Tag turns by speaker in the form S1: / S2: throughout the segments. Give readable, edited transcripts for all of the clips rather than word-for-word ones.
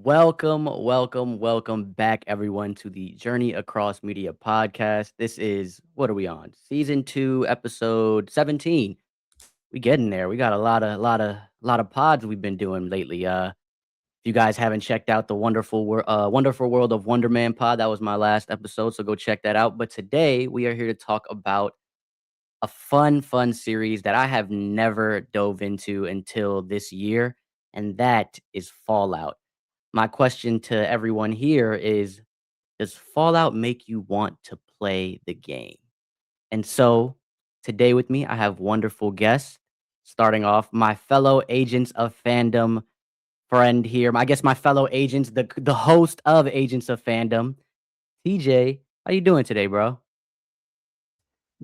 S1: Welcome back, everyone, to the Journey Across Media podcast. This is what are we on? Season 2, episode 17. We getting there. We got a lot of pods we've been doing lately. If you guys haven't checked out the Wonderful World of Wonder Man pod, that was my last episode, so go check that out. But today we are here to talk about a fun series that I have never dove into until this year, and that is Fallout. My question to everyone here is, does Fallout make you want to play the game? And so today with me, I have wonderful guests. Starting off, my fellow agents of fandom friend here. I guess my fellow agents, the host of Agents of Fandom, TJ. How you doing today, bro?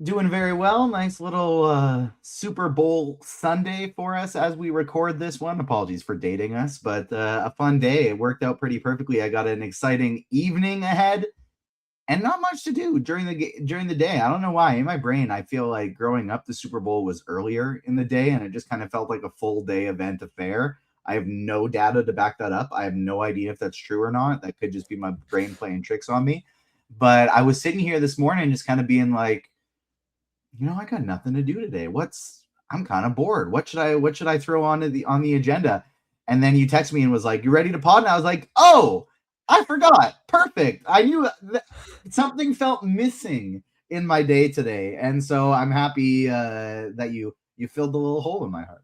S2: Doing very well. Nice little Super Bowl Sunday for us as we record this one. Apologies for dating us, but a fun day. It worked out pretty perfectly. I got an exciting evening ahead and not much to do during the day. I don't know why. In my brain, I feel like growing up, the Super Bowl was earlier in the day, and it just kind of felt like a full day event affair. I have no data to back that up. I have no idea if that's true or not. That could just be my brain playing tricks on me. But I was sitting here this morning, just kind of being like, I got nothing to do today. I'm kind of bored. What should I throw on the agenda? And then you text me and was like, "You ready to pod?" And I was like, "Oh, I forgot. Perfect. I knew something felt missing in my day today, and so I'm happy that you filled the little hole in my heart."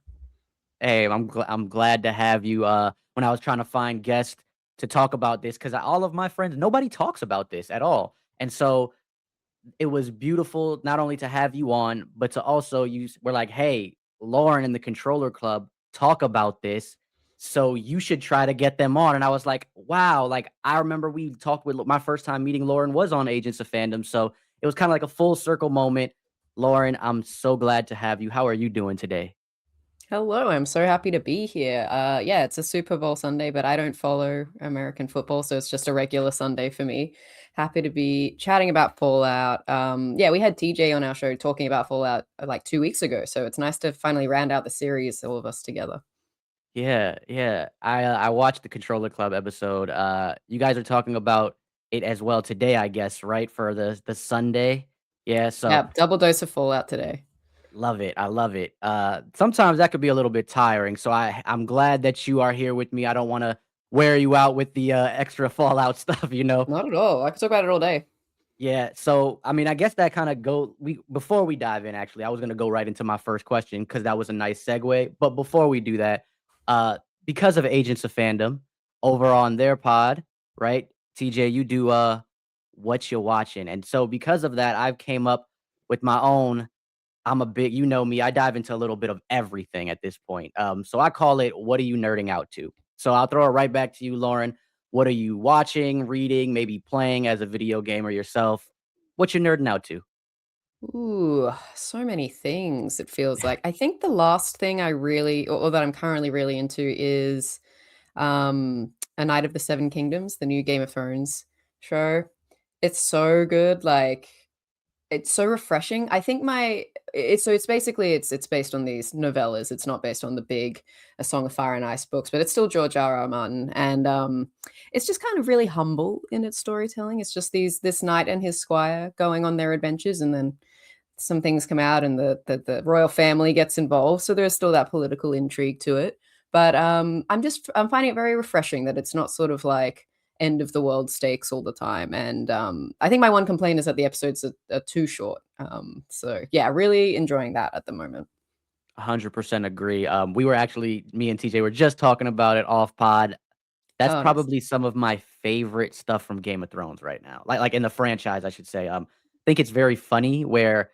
S1: Hey, I'm glad to have you. When I was trying to find guests to talk about this, because all of my friends, nobody talks about this at all, and so it was beautiful not only to have you on, but to also we're like, hey, Lauren and the Controller Club talk about this. So you should try to get them on. And I was like, wow, like I remember we talked with my first time meeting Lauren was on Agents of Fandom. So it was kind of like a full circle moment. Lauren, I'm so glad to have you. How are you doing today?
S3: Hello, I'm so happy to be here. Yeah, it's a Super Bowl Sunday, but I don't follow American football, so it's just a regular Sunday for me. Happy to be chatting about Fallout. Yeah, we had TJ on our show talking about Fallout like 2 weeks ago, so it's nice to finally round out the series, all of us together.
S1: Yeah. I watched the Controller Club episode. You guys are talking about it as well today, I guess, right? For the Sunday. Yeah, so
S3: Yeah, double dose of Fallout today.
S1: love it. I love it. Sometimes that could be a little bit tiring. So I'm glad that you are here with me. I don't want to wear you out with the extra Fallout stuff.
S3: Not at all. I could talk about it all day.
S1: Yeah. So I mean, I guess that kind of we before we dive in. Actually, I was gonna go right into my first question because that was a nice segue. But before we do that, uh, because of Agents of Fandom over on their pod, right? TJ, you do what you're watching, and so because of that, I've came up with my own. I'm a big, you know me, I dive into a little bit of everything at this point. So I call it, what are you nerding out to? So I'll throw it right back to you, Lauren. What are you watching, reading, maybe playing as a video gamer yourself? What you nerding out to?
S3: Ooh, so many things it feels like. I think the last thing I really or that I'm currently really into is A Night of the Seven Kingdoms, the new Game of Thrones show. It's so good, like it's so refreshing. I think my it's basically it's based on these novellas. It's not based on the big A Song of Fire and Ice books, but it's still George R. R. Martin, and it's just kind of really humble in its storytelling. It's just this knight and his squire going on their adventures, and then some things come out, and the royal family gets involved. So there's still that political intrigue to it. But I'm finding it very refreshing that it's not sort of like end of the world stakes all the time. And I think my one complaint is that the episodes are too short. So yeah, really enjoying that at the moment.
S1: 100% agree. We were actually, me and TJ were just talking about it off pod. That's
S3: Oh, nice.
S1: probably some of my favorite stuff from Game of Thrones right now. Like in the franchise, I should say. Think it's very funny where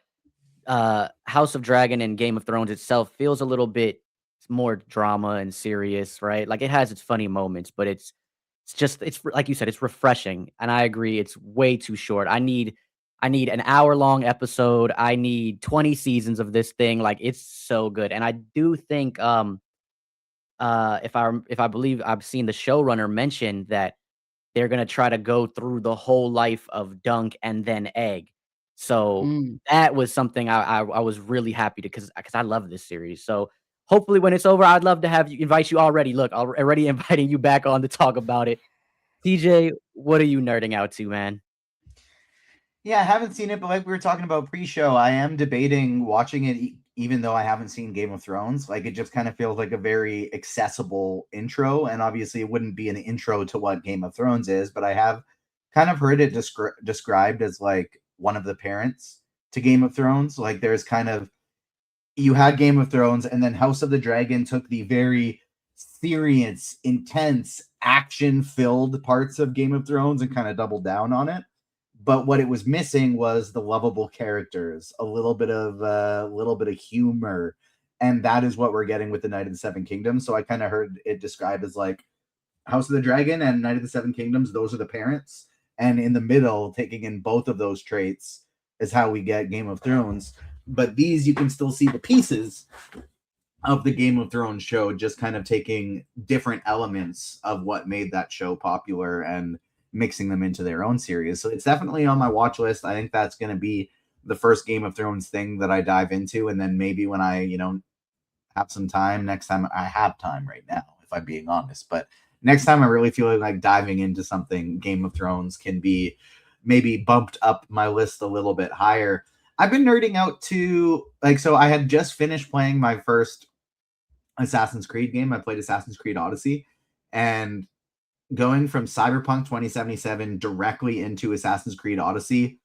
S1: House of Dragon and Game of Thrones itself feels a little bit more drama and serious, right? Like it has its funny moments, but like you said, it's refreshing, and I agree. It's way too short. I need an hour long episode. I need 20 seasons of this thing. Like it's so good, and I do think if I believe I've seen the showrunner mention that they're gonna try to go through the whole life of Dunk and then Egg. So
S3: Mm.
S1: that was something I was really happy to because I love this series. So hopefully when it's over, I'd love to invite you already. Look, already inviting you back on to talk about it. TJ, what are you nerding out to, man?
S2: Yeah, I haven't seen it, but like we were talking about pre-show, I am debating watching it even though I haven't seen Game of Thrones. Like it just kind of feels like a very accessible intro, and obviously it wouldn't be an intro to what Game of Thrones is, but I have kind of heard it described as like one of the parents to Game of Thrones. Like there's kind of you had Game of Thrones, and then House of the Dragon took the very serious, intense, action-filled parts of Game of Thrones and kind of doubled down on it. But what it was missing was the lovable characters, a little bit of humor, and that is what we're getting with the Knight of the Seven Kingdoms. So I kind of heard it described as like House of the Dragon and Knight of the Seven Kingdoms. Those are the parents, and in the middle, taking in both of those traits is how we get Game of Thrones. But these, you can still see the pieces of the Game of Thrones show, just kind of taking different elements of what made that show popular and mixing them into their own series. So it's definitely on my watch list. I think that's going to be the first Game of Thrones thing that I dive into. And then maybe when I, have some time next time, I have time right now, if I'm being honest, but next time I really feel like diving into something, Game of Thrones can be maybe bumped up my list a little bit higher. I've been nerding out to so I had just finished playing my first Assassin's Creed game. I played Assassin's Creed Odyssey, and going from Cyberpunk 2077 directly into Assassin's Creed Odyssey,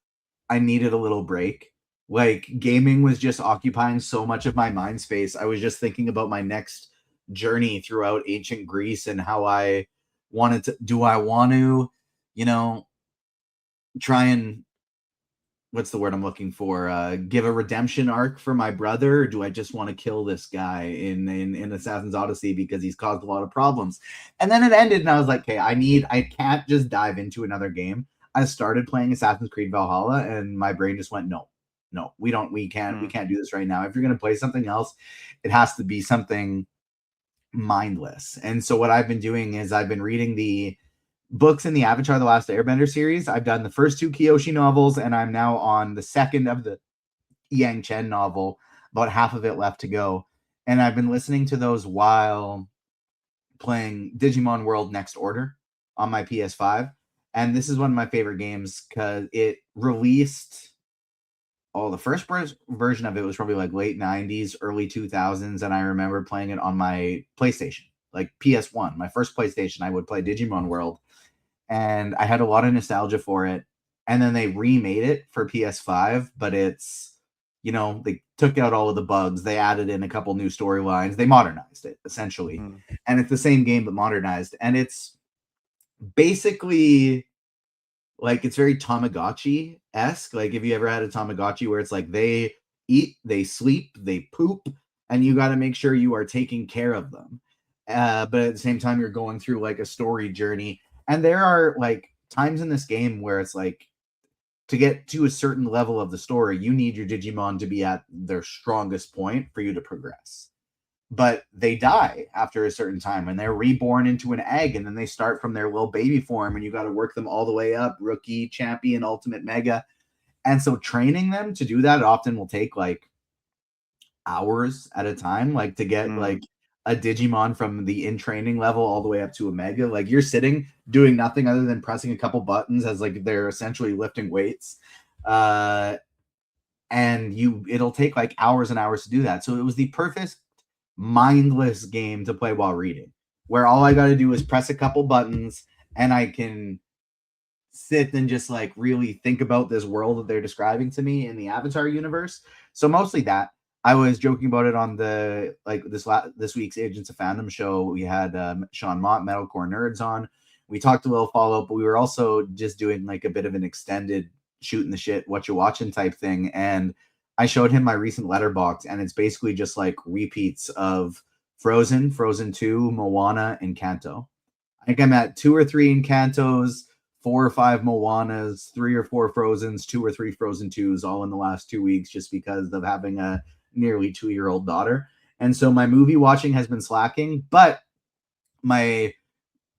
S2: I needed a little break. Like gaming was just occupying so much of my mind space. I was just thinking about my next journey throughout ancient Greece and how I wanted to I want to, try and what's the word I'm looking for? Give a redemption arc for my brother, or do I just want to kill this guy in Assassin's Odyssey because he's caused a lot of problems? And then it ended, and I was like, okay, I can't just dive into another game. I started playing Assassin's Creed Valhalla, and my brain just went, no, we can't do this right now. If you're gonna play something else, it has to be something mindless. And so what I've been doing is I've been reading the books in the Avatar: The Last Airbender series. I've done the first two Kyoshi novels, and I'm now on the second of the Yang Chen novel, about half of it left to go. And I've been listening to those while playing Digimon World Next Order on my PS5. And this is one of my favorite games because it released the first version of it was probably like late 90s, early 2000s. And I remember playing it on my PlayStation, like PS1, my first PlayStation. I would play Digimon World, and I had a lot of nostalgia for it. And then they remade it for PS5, but it's, they took out all of the bugs. They added in a couple new storylines. They modernized it, essentially. And it's the same game, but modernized. And it's basically like, it's very Tamagotchi-esque. Like, if you ever had a Tamagotchi where it's like they eat, they sleep, they poop, and you got to make sure you are taking care of them. But at the same time, you're going through like a story journey. And there are like times in this game where it's like, to get to a certain level of the story, you need your Digimon to be at their strongest point for you to progress. But they die after a certain time, and they're reborn into an egg, and then they start from their little baby form, and you got to work them all the way up, rookie, champion, ultimate, mega. And so training them to do that often will take like hours at a time, like to get like a Digimon from the in training level all the way up to a mega. Like you're sitting doing nothing other than pressing a couple buttons as like they're essentially lifting weights. And it'll take like hours and hours to do that. So it was the perfect mindless game to play while reading, where all I got to do is press a couple buttons and I can sit and just like really think about this world that they're describing to me in the Avatar universe. So mostly that. I was joking about it on the this week's Agents of Fandom show. We had Sean Mott, Metalcore Nerds, on. We talked a little follow-up, but we were also just doing like a bit of an extended shooting the shit, what you watching type thing. And I showed him my recent letterbox, and it's basically just like repeats of Frozen, Frozen 2, Moana, and Kanto. I think I'm at 2 or 3 Encantos, 4 or 5 Moanas, 3 or 4 Frozens, 2 or 3 Frozen 2s, all in the last 2 weeks, just because of having a nearly 2-year-old daughter. And so my movie watching has been slacking, but my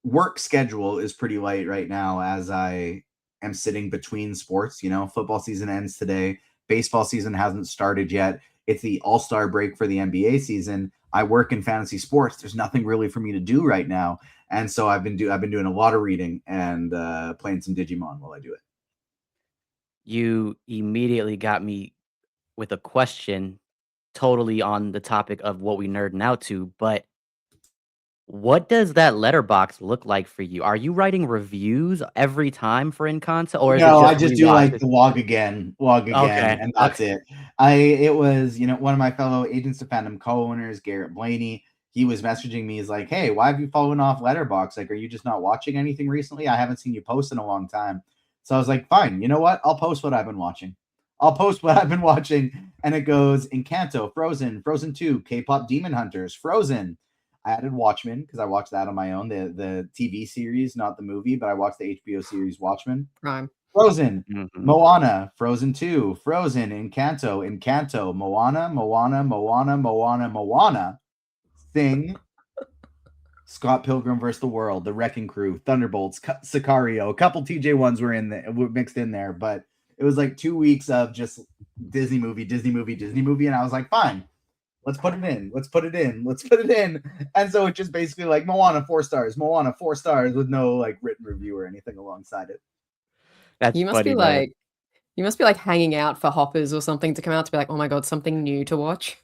S2: work schedule is pretty light right now as I am sitting between sports. Football season ends today. Baseball season hasn't started yet. it's the all-star break for the NBA season. I work in fantasy sports. There's nothing really for me to do right now. And so I've been doing a lot of reading and playing some Digimon while I do it.
S1: You immediately got me with a question totally on the topic of what we nerding out to, but what does that letterbox look like for you? Are you writing reviews every time for Encanto, or is it
S2: No, I
S1: just
S2: just do like
S1: rewatches?
S2: the log again,
S1: Okay,
S2: and
S1: okay.
S2: that's it. It was, one of my fellow Agents of Fandom co-owners, Garrett Blaney. He was messaging me. He's like, "Hey, why have you fallen off Letterbox? Like, are you just not watching anything recently? I haven't seen you post in a long time." So I was like, "Fine, you know what? I'll post what I've been watching. I'll post what I've been watching." And it goes Encanto, Frozen, Frozen 2, K-pop Demon Hunters, Frozen. I added Watchmen because I watched that on my own, the TV series, not the movie, but I watched the HBO series Watchmen.
S3: Prime.
S2: Frozen,
S1: Mhm.
S2: Moana, Frozen 2, Frozen, Encanto, Moana, Moana, Moana, Moana, Moana, Thing, Scott Pilgrim vs. the World, The Wrecking Crew, Thunderbolts, Sicario. A couple TJ ones were mixed in there, but it was like 2 weeks of just Disney movie, Disney movie, Disney movie, and I was like, fine, let's put it in, let's put it in, let's put it in. And so it just basically like Moana 4 stars, Moana 4 stars with no like written review or anything alongside it.
S1: That's
S3: You must be
S1: funny, brother.
S3: like you must be like hanging out for Hoppers or something to come out to be like, oh my god, something new to watch.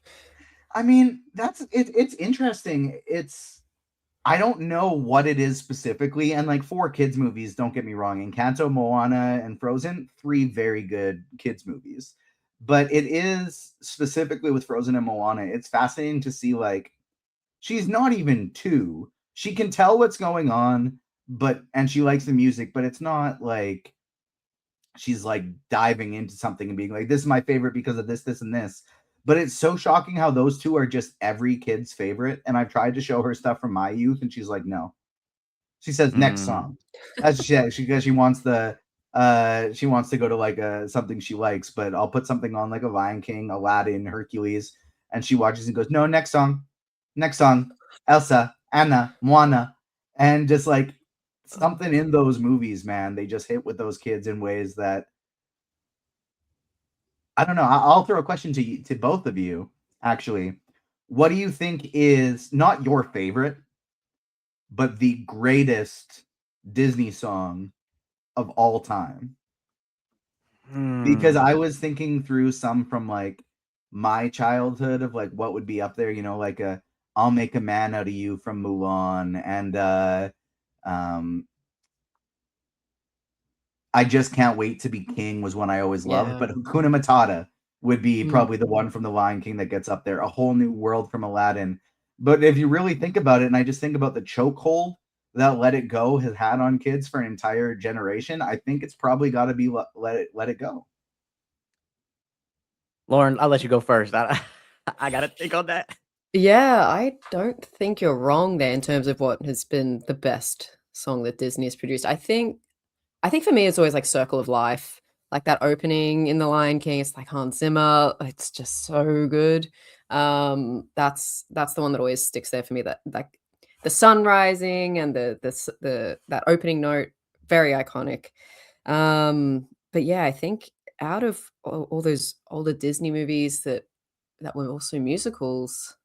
S2: I mean, that's it. It's interesting. I don't know what it is specifically, and like 4 kids movies. Don't get me wrong. Encanto, Moana, and Frozen, 3 very good kids movies. But it is specifically with Frozen and Moana. It's fascinating to see like she's not even 2. She can tell what's going on, and she likes the music, but it's not like she's like diving into something and being like, this is my favorite because of this, this, and this. But it's so shocking how those 2 are just every kid's favorite. And I've tried to show her stuff from my youth, and she's like, no. She says next
S1: Mm.
S2: song. That's she wants to go to like something she likes, but I'll put something on like a Lion King, Aladdin, Hercules, and she watches and goes, no, next song, Elsa, Anna, Moana, and just like something in those movies, man, they just hit with those kids in ways that I don't know. I'll throw a question to both of you. Actually, what do you think is not your favorite, but the greatest Disney song of all time? Because I
S1: Hmm.
S2: was thinking through some from like my childhood of like what would be up there, like a "I'll Make a Man Out of You" from Mulan, and um, I Just Can't Wait to Be King was one I always loved,
S3: Yeah.
S2: but Hakuna Matata would be
S3: Mm.
S2: probably the one from The Lion King that gets up there. A Whole New World from Aladdin. But if you really think about it, and I just think about the chokehold that Let It Go has had on kids for an entire generation, I think it's probably got to be Let It Go.
S1: Lauren, I'll let you go first. I gotta think on that.
S3: Yeah, I don't think you're wrong there in terms of what has been the best song that Disney has produced. I think for me it's always like Circle of Life. Like that opening in The Lion King, it's like Hans Zimmer. It's just so good. That's the one that always sticks there for me. That like the sun rising and the that opening note, very iconic. But yeah, I think out of all those older Disney movies that were also musicals,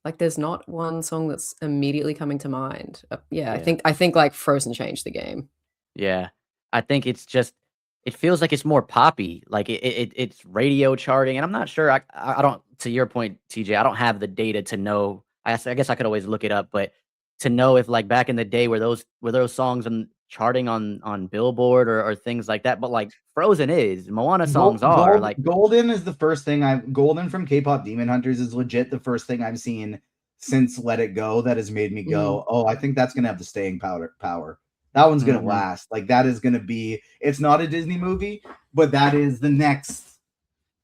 S3: like, there's not one song that's immediately coming to mind. Yeah, I
S1: Yeah.
S3: think I think, like, Frozen changed the game.
S1: Yeah. I think it's just it feels like it's more poppy, like, it's radio charting, and I'm not sure I don't to your point, TJ, I don't have the data to know I guess I could always look it up, but to know if, like, back in the day, were those songs on charting on Billboard or things like that, but, like, Frozen is, Moana songs are, like
S2: Golden is the first thing Golden from K-pop Demon Hunters is legit the first thing I've seen since Let It Go that has made me
S3: Mhm.
S2: go, oh, I think that's gonna have the staying power. That one's gonna
S1: mhm,
S2: last. Like that is gonna be. It's not a Disney movie, but that is the next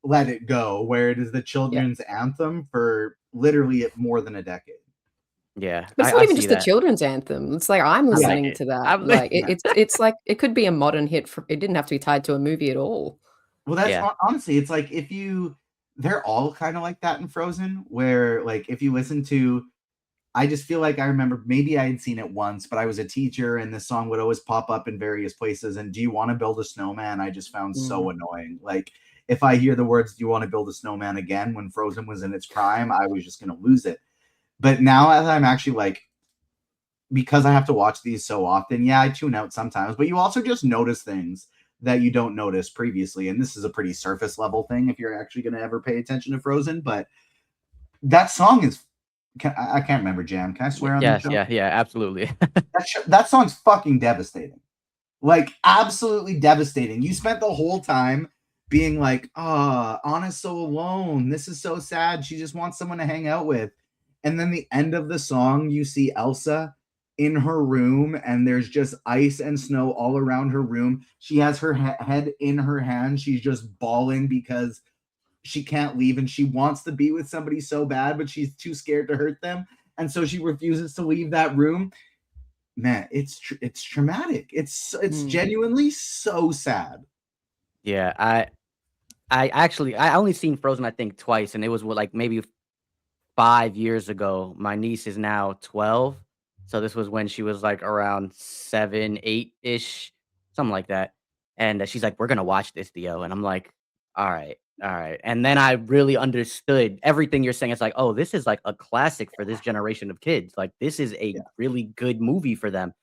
S2: Let It Go, where it is the
S3: Yeah.
S2: children's anthem for literally more than a decade.
S1: yeah,
S3: But it's not
S1: I
S3: even
S1: see
S3: just a
S1: that.
S3: children's anthem. It's like I'm
S1: I like
S3: listening
S1: it.
S3: to that.
S1: I'm
S3: Like,
S2: Yeah.
S3: it's like it could be a modern hit for it didn't have to be tied to a movie at all.
S2: Well, that's
S1: Yeah.
S2: honestly, it's like they're all kind of like that in Frozen, where like if you listen to I just feel like I remember maybe I had seen it once, but I was a teacher and this song would always pop up in various places. And Do You Want to Build a Snowman? I just found so
S3: Mm.
S2: annoying. Like if I hear the words, "Do you want to build a snowman again?" when Frozen was in its prime, I was just going to lose it. But now, as I'm actually like, because I have to watch these so often, yeah, I tune out sometimes, but you also just notice things that you don't notice previously. And this is a pretty surface level thing if you're actually going to ever pay attention to Frozen. But that song is, I can't remember, Jam. Can I swear on this
S1: Yes,
S2: show?
S1: yeah, absolutely.
S2: That song's fucking devastating. Like, absolutely devastating. You spent the whole time being like, oh, Anna's so alone. This is so sad. She just wants someone to hang out with. And then the end of the song, you see Elsa in her room, and there's just ice and snow all around her room. She has her head in her hand. She's just bawling because she can't leave, and she wants to be with somebody so bad, but she's too scared to hurt them. And so she refuses to leave that room. Man, it's traumatic. It's genuinely so sad.
S1: Yeah, I only seen Frozen I think twice, and it was like maybe 5 years ago. My niece is now 12, so this was when she was like around 7, 8 ish, something like that. And she's like, "We're gonna watch this, Theo," and I'm like, "All right, all right." And then I really understood everything you're saying. It's like, oh, this is like a classic for this generation of kids. Like, this is a
S2: Yeah.
S1: really good movie for them.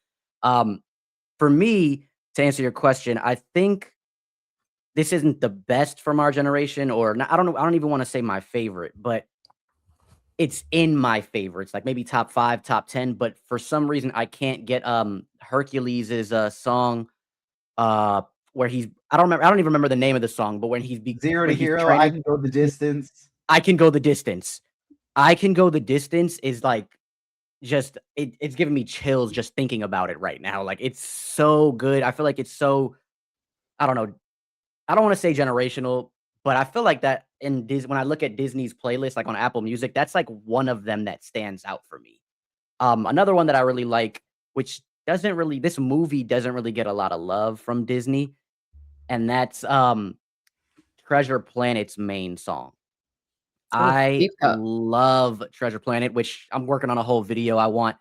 S1: Um, for me, to answer your question, I think this isn't the best from our generation, or not, I don't know. I don't even want to say my favorite, but it's in my favorites, like maybe top 5, top 10. But for some reason, I can't get Hercules' song where he's I don't even remember the name of the song, but when
S2: Zero to
S1: when he's
S2: Hero, I
S1: training,
S2: Can Go the Distance.
S1: I Can Go the Distance. I Can Go the Distance is like just it's giving me chills just thinking about it right now. Like, it's so good. I feel like it's so, I don't know. I don't want to say generational, but I feel like that in when I look at Disney's playlist, like on Apple Music, that's like one of them that stands out for me. Another one that I really like, which doesn't really, this movie doesn't really get a lot of love from Disney, and that's Treasure Planet's main song.
S3: Oh,
S1: I
S3: deep cut.
S1: love Treasure Planet, which I'm working on a whole video. I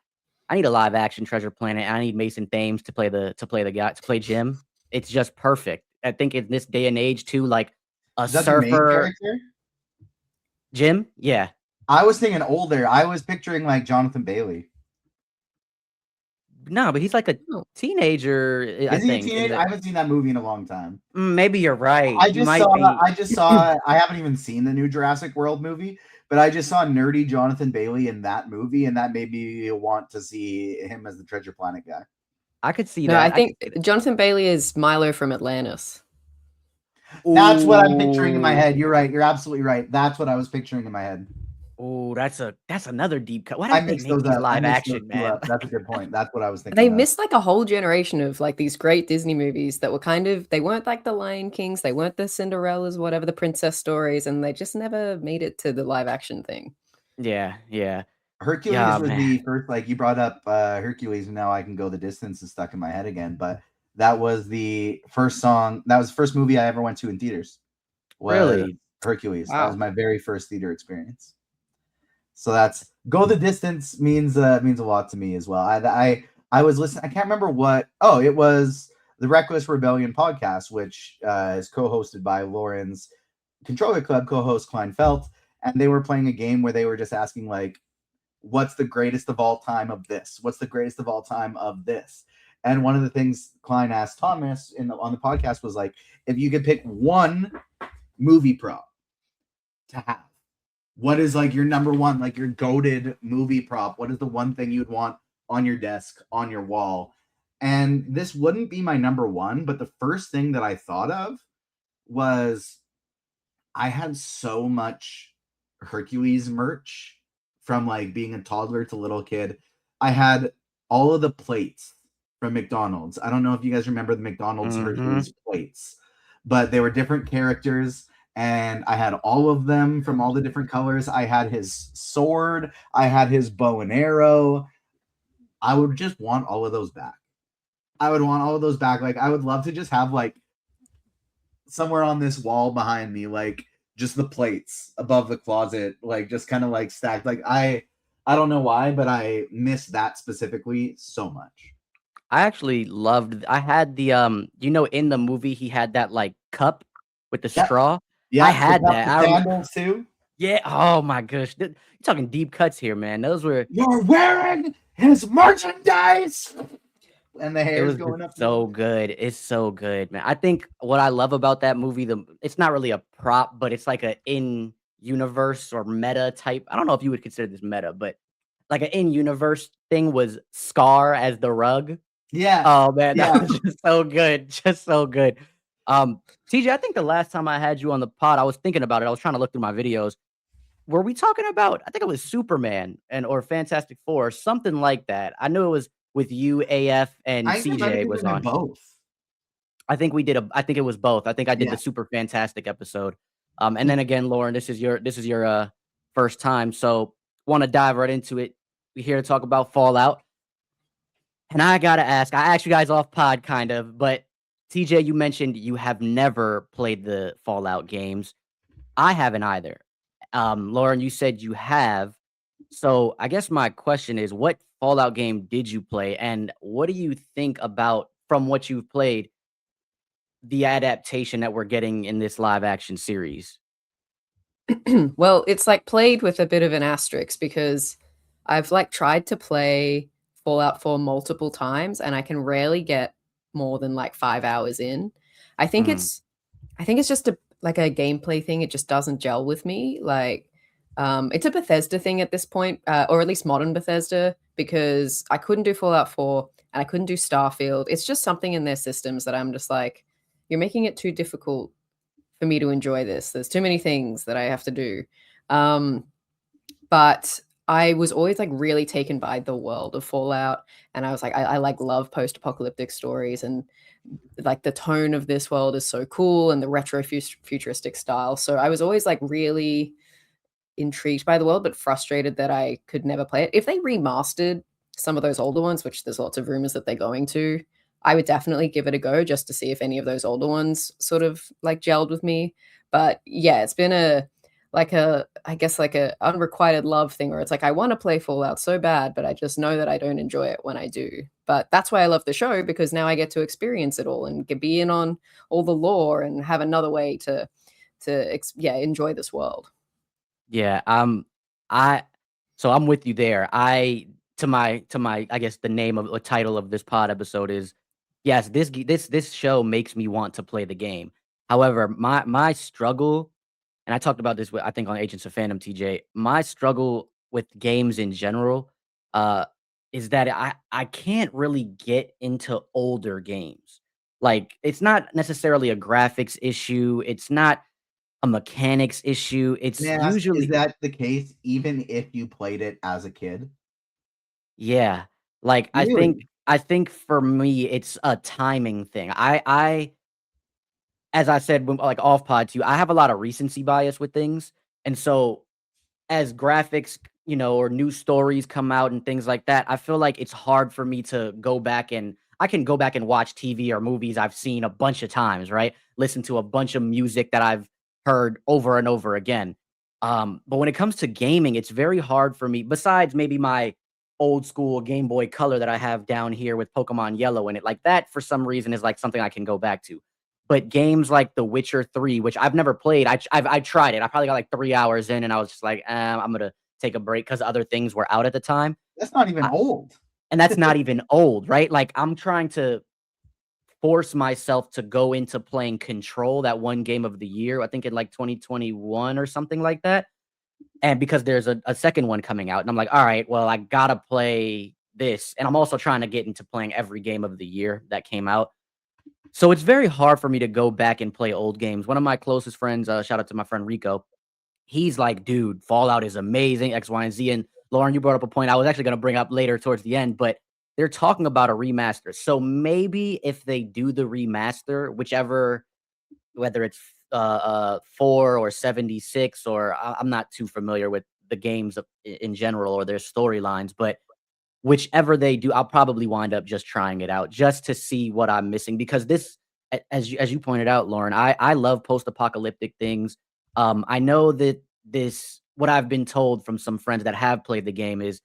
S1: need a live action Treasure Planet. I need Mason Thames to play the guy to play Jim. It's just perfect. I think in this day and age too, like a
S2: Is that the main
S1: surfer
S2: character?
S1: Jim, yeah.
S2: I was thinking older. I was picturing like Jonathan Bailey.
S1: No, but he's like a
S3: Oh.
S1: teenager, I
S2: Is he a
S1: think. In
S2: teenager? I
S1: the
S2: haven't seen that movie in a long time.
S1: maybe you're right.
S2: I
S1: You
S2: just
S1: might
S2: saw.
S1: be.
S2: I haven't even seen the new Jurassic World movie, but I just saw nerdy Jonathan Bailey in that movie, and that made me want to see him as the Treasure Planet guy.
S1: I could see
S3: No,
S1: that.
S3: I think Jonathan Bailey is Milo from Atlantis.
S2: That's what I'm picturing in my
S1: Ooh.
S2: head. You're right. You're absolutely right. That's what I was picturing in my head.
S1: Oh, that's another deep cut. Why
S2: I
S1: didn't they
S2: mixed
S1: make
S2: those
S1: these
S2: up. I
S1: live
S2: mixed those
S1: action,
S2: two
S1: man?
S2: up. That's a good point. That's what I was thinking.
S3: They
S2: of.
S3: missed like a whole generation of like these great Disney movies that were they weren't like the Lion Kings, they weren't the Cinderellas, whatever, the princess stories, and they just never made it to the live action thing.
S1: Yeah, yeah.
S2: Hercules
S1: Yeah,
S2: was
S1: man.
S2: the first, like you brought up Hercules, and now I Can Go the Distance is stuck in my head again. But that was the first song. That was the first movie I ever went to in theaters. Was
S1: Really?
S2: Hercules. That
S3: Wow.
S2: was my very first theater experience. So that's Go the Distance means a lot to me as well. I was listening. I can't remember what. Oh, it was the Reckless Rebellion podcast, which is co-hosted by Lauren's Controller Club co-host Klein Felt, and they were playing a game where they were just asking like, "What's the greatest of all time of this? What's the greatest of all time of this?" And one of the things Klein asked Thomas on the podcast was like, if you could pick one movie prop to have, what is like your number one, like your goated movie prop? What is the one thing you'd want on your desk, on your wall? And this wouldn't be my number one, but the first thing that I thought of was I had so much Hercules merch from like being a toddler to little kid. I had all of the plates from McDonald's. I don't know if you guys remember the McDonald's Hercules plates, but they were different characters, and I had all of them from all the different colors. I had his sword, I had his bow and arrow. I would just want all of those back. I would want all of those back. Like, I would love to just have like somewhere on this wall behind me, like just the plates above the closet, like just kind of like stacked. Like I don't know why, but I miss that specifically so much.
S1: I actually loved I had the in the movie he had that like cup with the
S2: Yep.
S1: straw.
S2: Yeah,
S1: I
S2: pick
S1: had
S2: up
S1: that.
S2: the
S1: I remember.
S2: sandals too.
S1: Yeah. Oh my gosh. You're talking deep cuts here, man. Those were.
S2: You're wearing his merchandise, and the
S1: It
S2: hair's
S1: was just
S2: going up your
S1: so
S2: leg.
S1: good. It's so good, man. I think what I love about that movie, it's not really a prop, but it's like a in universe or meta type. I don't know if you would consider this meta, but like an in universe thing was Scar as the rug.
S2: Yeah,
S1: Oh man, that
S2: yeah.
S1: was just so good. Just so good. Um, TJ, I think the last time I had you on the pod, I was thinking about it. I was trying to look through my videos. Were we talking about, I think it was Superman and or Fantastic Four, something like that. I knew it was with you, AF, and
S2: I think it might have
S1: CJ was
S2: been in
S1: on.
S2: both.
S1: I think it was both. I think I did
S2: Yeah.
S1: the Super Fantastic episode. And then again, Lauren, this is your first time, so want to dive right into it. We're here to talk about Fallout. And I gotta ask, I asked you guys off pod kind of, but TJ, you mentioned you have never played the Fallout games. I haven't either. Lauren, you said you have. So I guess my question is, what Fallout game did you play, and what do you think about from what you've played, the adaptation that we're getting in this live action series?
S3: Well, it's like played with a bit of an asterisk because I've like tried to play Fallout 4 multiple times and I can rarely get more than like 5 hours in. I think
S1: Mm,
S3: it's I think it's just a like a gameplay thing. It just doesn't gel with me. Like, it's a Bethesda thing at this point, or at least modern Bethesda, because I couldn't do Fallout 4 and I couldn't do Starfield. It's just something in their systems that I'm just like, you're making it too difficult for me to enjoy this. There's too many things that I have to do. Um, but I was always like really taken by the world of Fallout, and I was like, I like love post-apocalyptic stories, and like the tone of this world is so cool, and the retro futuristic style. So I was always like really intrigued by the world, but frustrated that I could never play it. If they remastered some of those older ones, which there's lots of rumors that they're going to, I would definitely give it a go just to see if any of those older ones sort of like gelled with me. But yeah, it's been I guess like a unrequited love thing where it's like I want to play Fallout so bad, but I just know that I don't enjoy it when I do. But that's why I love the show, because now I get to experience it all and be in on all the lore and have another way to enjoy this world.
S1: yeah, I so I'm with you there. I guess the name of or title of this pod episode is yes, this show makes me want to play the game. However, my struggle, and I talked about this with I think on Agents of Phantom, TJ. My struggle with games in general, uh, is that I can't really get into older games. Like it's not necessarily a graphics issue. It's not a mechanics issue. It's
S2: May I ask, is
S1: usually
S2: that the case even if you played it as a kid?
S1: yeah. Like
S2: Really?
S1: I think for me it's a timing thing. I as I said when like off pod to you, I have a lot of recency bias with things. And so as graphics, or new stories come out and things like that, I feel like it's hard for me to go back and I can go back and watch TV or movies I've seen a bunch of times, right? Listen to a bunch of music that I've heard over and over again. But when it comes to gaming, it's very hard for me, besides maybe my old school Game Boy Color that I have down here with Pokemon Yellow in it. Like that, for some reason, is like something I can go back to. But games like The Witcher 3, which I've never played, I tried it. I probably got like 3 hours in, and I was just like, I'm gonna take a break because other things were out at the time.
S2: That's not even
S1: I,
S2: old.
S1: and that's not even old, right? Like I'm trying to force myself to go into playing Control, that one game of the year. I think in like 2021 or something like that. And because there's a second one coming out, and I'm like, all right, well, I gotta play this. And I'm also trying to get into playing every game of the year that came out. So it's very hard for me to go back and play old games. One of my closest friends, shout out to my friend Rico, he's like, dude, Fallout is amazing, X, Y, and Z. And Lauren, you brought up a point I was actually going to bring up later towards the end, but they're talking about a remaster. So maybe if they do the remaster, whichever, whether it's 4 or 76, or I'm not too familiar with the games in general or their storylines, but whichever they do, I'll probably wind up just trying it out just to see what I'm missing because this, as you pointed out, Lauren, I love post-apocalyptic things. I know that what I've been told from some friends that have played the game is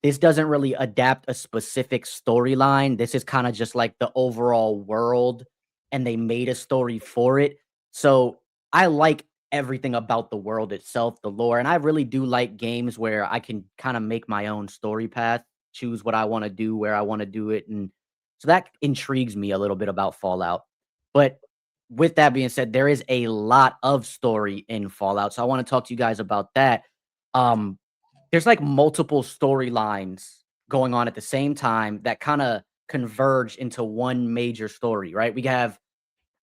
S1: this doesn't really adapt a specific storyline. This is kind of just like the overall world, and they made a story for it. So I like everything about the world itself, the lore, and I really do like games where I can kinda make my own story path, choose what I wanna do, where I wanna do it, and so that intrigues me a little bit about Fallout. But with that being said, there is a lot of story in Fallout, so I wanna talk to you guys about that. Um, there's, like, multiple storylines going on at the same time that kinda converge into one major story, right? We have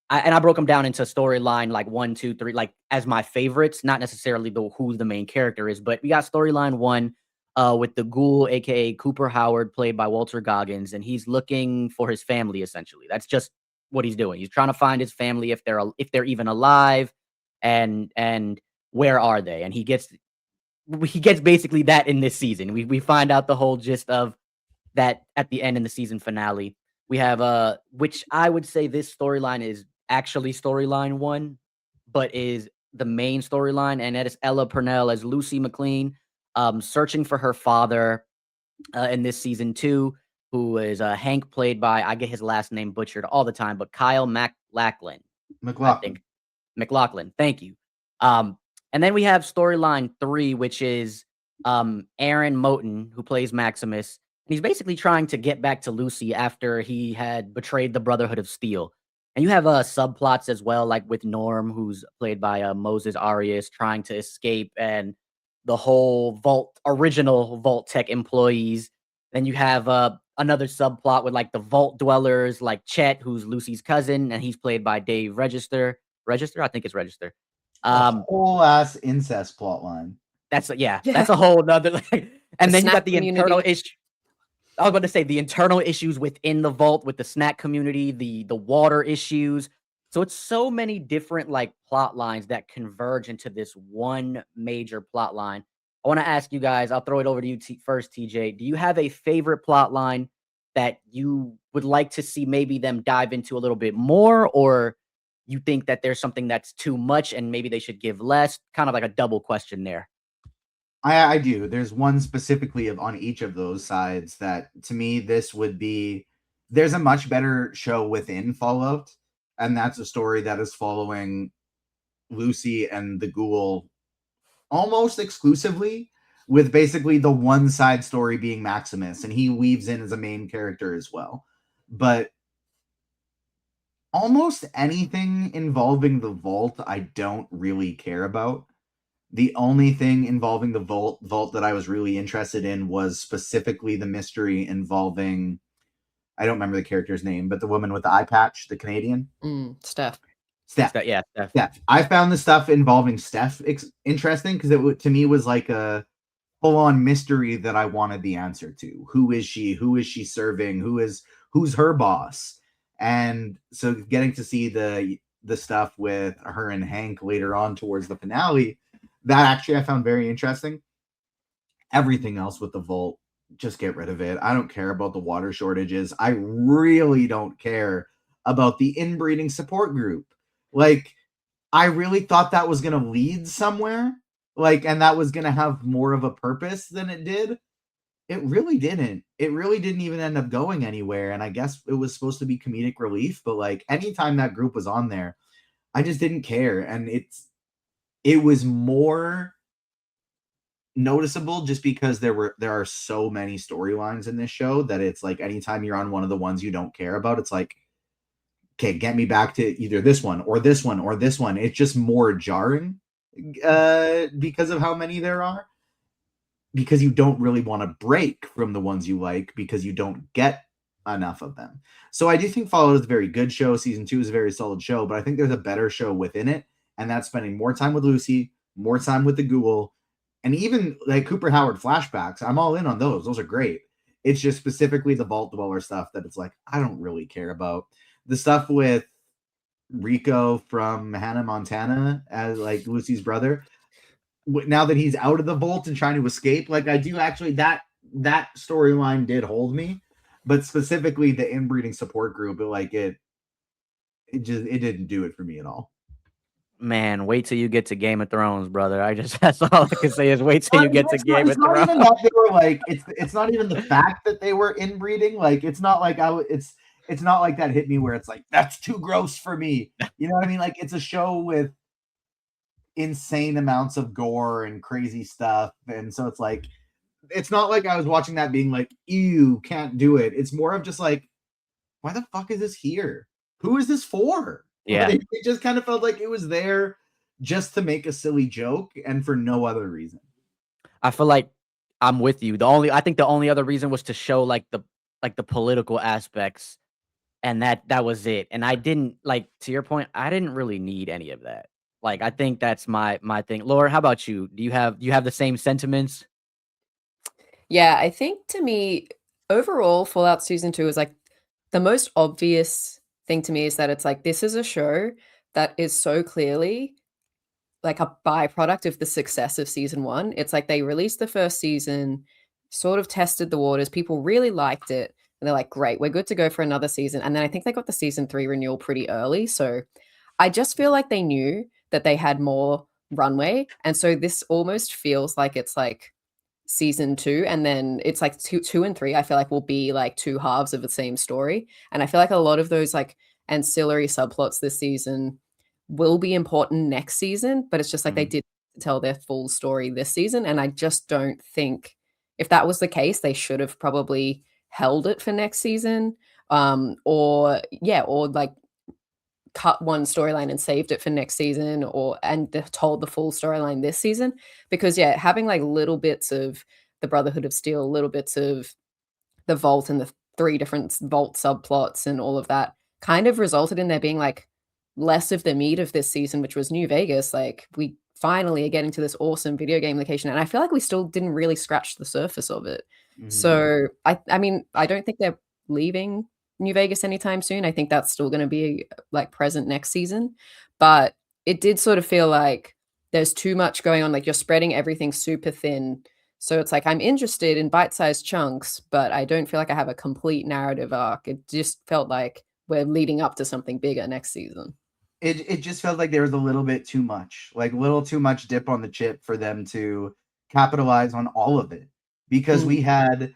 S1: I broke them down into storyline like 1, 2, 3, like, as my favorites, not necessarily who the main character is, but we got storyline 1, with the Ghoul, AKA Cooper Howard, played by Walter Goggins, and he's looking for his family, essentially. That's just what he's doing. He's trying to find his family if they're even alive, and where are they? And he gets basically that in this season. We find out the whole gist of that at the end in the season finale. We have, which I would say this storyline is actually storyline 1, but is the main storyline, and that is Ella Purnell as Lucy McLean, searching for her father, in this season 2, who is, Hank, played by I get his last name butchered all the time, but Kyle MacLachlan, I
S2: McLaughlin.
S1: think. McLaughlin, thank you. Um, and then we have storyline 3, which is Aaron Moten, who plays Maximus. And he's basically trying to get back to Lucy after he had betrayed the Brotherhood of Steel. And you have subplots as well, like with Norm, who's played by Moses Arias, trying to escape, and the whole original Vault Tech employees. Then you have another subplot with like the Vault dwellers, like Chet, who's Lucy's cousin, and he's played by Dave Register. Register? I think it's Register.
S2: A whole ass incest plot line.
S1: That's
S3: Yeah.
S1: that's a whole nother like, and then you
S3: snack
S1: got the internal
S3: community.
S1: issue. I was about to say the internal issues within the vault with the snack community, the water issues. So it's so many different like plot lines that converge into this one major plot line. I want to ask you guys, I'll throw it over to you first, TJ. Do you have a favorite plot line that you would like to see maybe them dive into a little bit more, or you think that there's something that's too much and maybe they should give less? Kind of like a double question there.
S2: I do. There's one specifically on each of those sides that to me this would be. There's a much better show within Fallout, and that's a story that is following Lucy and the Ghoul almost exclusively, with basically the one side story being Maximus, and he weaves in as a main character as well. But almost anything involving the Vault, I don't really care about. The only thing involving the vault that I was really interested in was specifically the mystery involving, I don't remember the character's name, but the woman with the eye patch, the Canadian.
S3: Steph.
S2: Steph.
S1: Yeah, Steph.
S2: Steph. I found the stuff involving Steph interesting because it to me was like a full-on mystery that I wanted the answer to. Who is she? Who is she serving? Who's her boss? And so getting to see the stuff with her and Hank later on towards the finale, that actually I found very interesting. Everything else with the Vault, just get rid of it. I don't care about the water shortages. I really don't care about the inbreeding support group. Like, I really thought that was going to lead somewhere, like, and that was going to have more of a purpose than it did. It really didn't. It really didn't even end up going anywhere. And I guess it was supposed to be comedic relief, but like anytime that group was on there, I just didn't care. And it was more noticeable just because there are so many storylines in this show that it's like anytime you're on one of the ones you don't care about, it's like, okay, get me back to either this one or this one or this one. It's just more jarring because of how many there are, because you don't really want to break from the ones you like because you don't get enough of them. So I do think Fallout is a very good show. Season 2 is a very solid show, but I think there's a better show within it, and that's spending more time with Lucy, more time with the Ghoul, and even like Cooper Howard flashbacks. I'm all in on those. Those are great. It's just specifically the Vault Dweller stuff that it's like, I don't really care about. The stuff with Rico from Hannah Montana as like Lucy's brother, now that he's out of the Vault and trying to escape, like I do actually, that storyline did hold me, but specifically the inbreeding support group, it didn't do it for me at all.
S1: Man, wait till you get to Game of Thrones, brother. That's all I can say is wait till you get to Game of
S2: It's not
S1: Thrones.
S2: even that they were like, it's not even the fact that they were inbreeding. Like, it's not like it's not like that hit me where it's like, that's too gross for me. You know what I mean? Like, it's a show with insane amounts of gore and crazy stuff. And so it's like, it's not like I was watching that being like, ew, can't do it. It's more of just like, why the fuck is this here? Who is this for?
S1: Yeah.
S2: Like, it just kind of felt like it was there just to make a silly joke and for no other reason.
S1: I feel like I'm with you. I think the only other reason was to show like the political aspects, and that was it. And I didn't like, to your point, I didn't really need any of that. Like, I think that's my thing. Laura, how about you? Do you have the same sentiments?
S3: Yeah, I think to me, overall, Fallout Season 2 is like the most obvious thing to me is that it's like this is a show that is so clearly like a byproduct of the success of season 1. It's like they released the first season, sort of tested the waters, people really liked it, and they're like, "Great, we're good to go for another season." And then I think they got the season 3 renewal pretty early, so I just feel like they knew that they had more runway, and so this almost feels like it's like season 2, and then it's like 2 and 3, I feel like will be like 2 halves of the same story, and I feel like a lot of those, like, ancillary subplots this season will be important next season, but it's just like they did tell their full story this season, and I just don't think if that was the case, they should have probably held it for next season, or yeah, or like cut one storyline and saved it for next season or and told the full storyline this season because yeah, having like little bits of the Brotherhood of Steel, little bits of the Vault and the 3 different Vault subplots and all of that kind of resulted in there being like less of the meat of this season, which was New Vegas. Like we finally are getting to this awesome video game location, and I feel like we still didn't really scratch the surface of it. So I mean, I don't think they're leaving New Vegas anytime soon. I think that's still gonna be, like, present next season, but it did sort of feel like there's too much going on, like, you're spreading everything super thin, so it's like, I'm interested in bite-sized chunks, but I don't feel like I have a complete narrative arc. It just felt like we're leading up to something bigger next season.
S2: It just felt like there was a little bit too much, like a little too much dip on the chip for them to capitalize on all of it. Because we had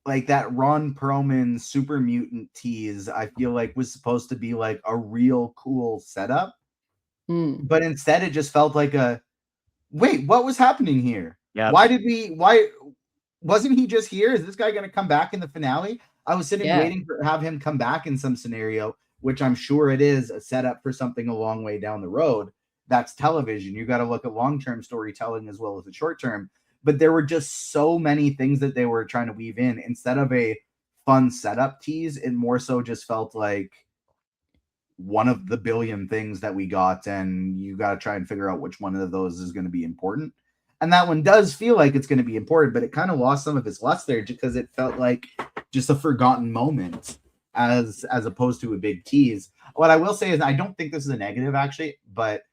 S2: like that Ron Perlman super mutant tease, I feel like was supposed to be like a real cool setup. But instead it just felt like a wait, what was happening here?
S1: Yeah.
S2: Why wasn't he just here? Is this guy gonna come back in the finale? I was sitting
S3: Yeah.
S2: waiting for have him come back in some scenario, which I'm sure it is a setup for something a long way down the road. That's television. You got to look at long-term storytelling as well as the short-term. But there were just so many things that they were trying to weave in. Instead of a fun setup tease, it more so just felt like one of the billion things that we got, and you got to try and figure out which one of those is going to be important. And that one does feel like it's going to be important, but it kind of lost some of its lust there because it felt like just a forgotten moment as opposed to a big tease. What I will say is I don't think this is a negative actually, but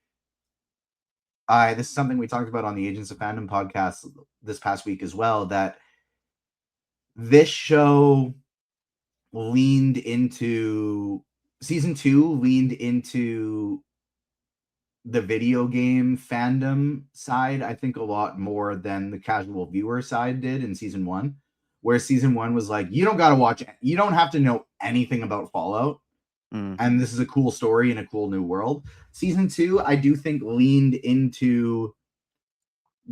S2: this is something we talked about on the Agents of Fandom podcast this past week as well, that this show leaned into season 2 leaned into the video game fandom side, I think, a lot more than the casual viewer side did in season 1, where season 1 was like, you don't got to watch, you don't have to know anything about Fallout. And this is a cool story in a cool new world. Season 2, I do think, leaned into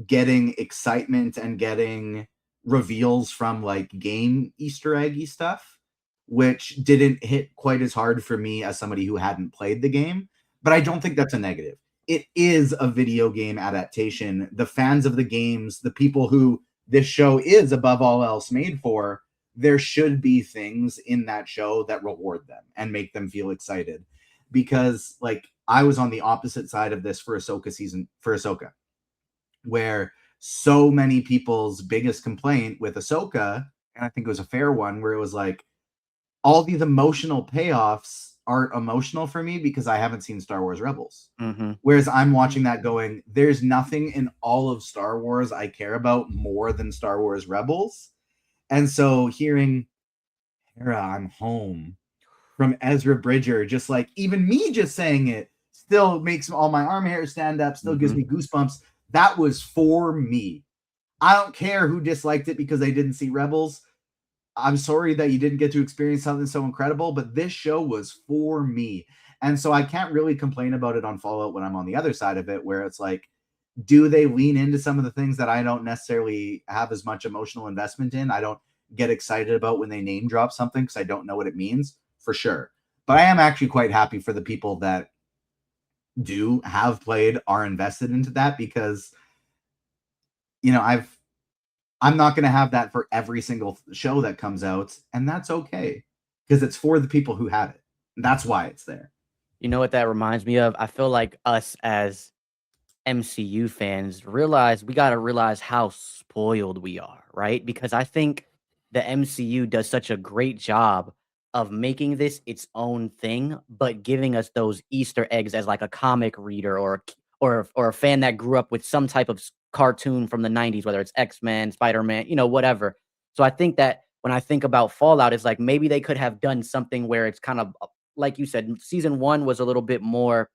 S2: getting excitement and getting reveals from like game Easter eggy stuff, which didn't hit quite as hard for me as somebody who hadn't played the game. But I don't think that's a negative. It is a video game adaptation. The fans of the games, the people who this show is above all else made for, there should be things in that show that reward them and make them feel excited. Because like I was on the opposite side of this for Ahsoka, where so many people's biggest complaint with Ahsoka, and I think it was a fair one, where it was like, all these emotional payoffs aren't emotional for me because I haven't seen Star Wars Rebels. Whereas I'm watching that going, there's nothing in all of Star Wars I care about more than Star Wars Rebels. And so hearing Hera, I'm home from Ezra Bridger, just like even me just saying it still makes all my arm hair stand up, still gives me goosebumps. That was for me. I don't care who disliked it because they didn't see Rebels. I'm sorry that you didn't get to experience something so incredible, but this show was for me. And so I can't really complain about it on Fallout when I'm on the other side of it, where it's like, do they lean into some of the things that I don't necessarily have as much emotional investment in? I don't get excited about when they name drop something because I don't know what it means, for sure. But I am actually quite happy for the people that do have played, are invested into that, because I'm not going to have that for every single show that comes out, and that's okay, because it's for the people who have it. That's why it's there.
S1: You know what that reminds me of? I feel like us as MCU fans we got to realize how spoiled we are, right? Because I think the MCU does such a great job of making this its own thing, but giving us those Easter eggs as like a comic reader or a fan that grew up with some type of cartoon from the 90s, whether it's X-Men, Spider-Man, whatever. So I think that when I think about Fallout, it's like maybe they could have done something where it's kind of like you said, season 1 was a little bit more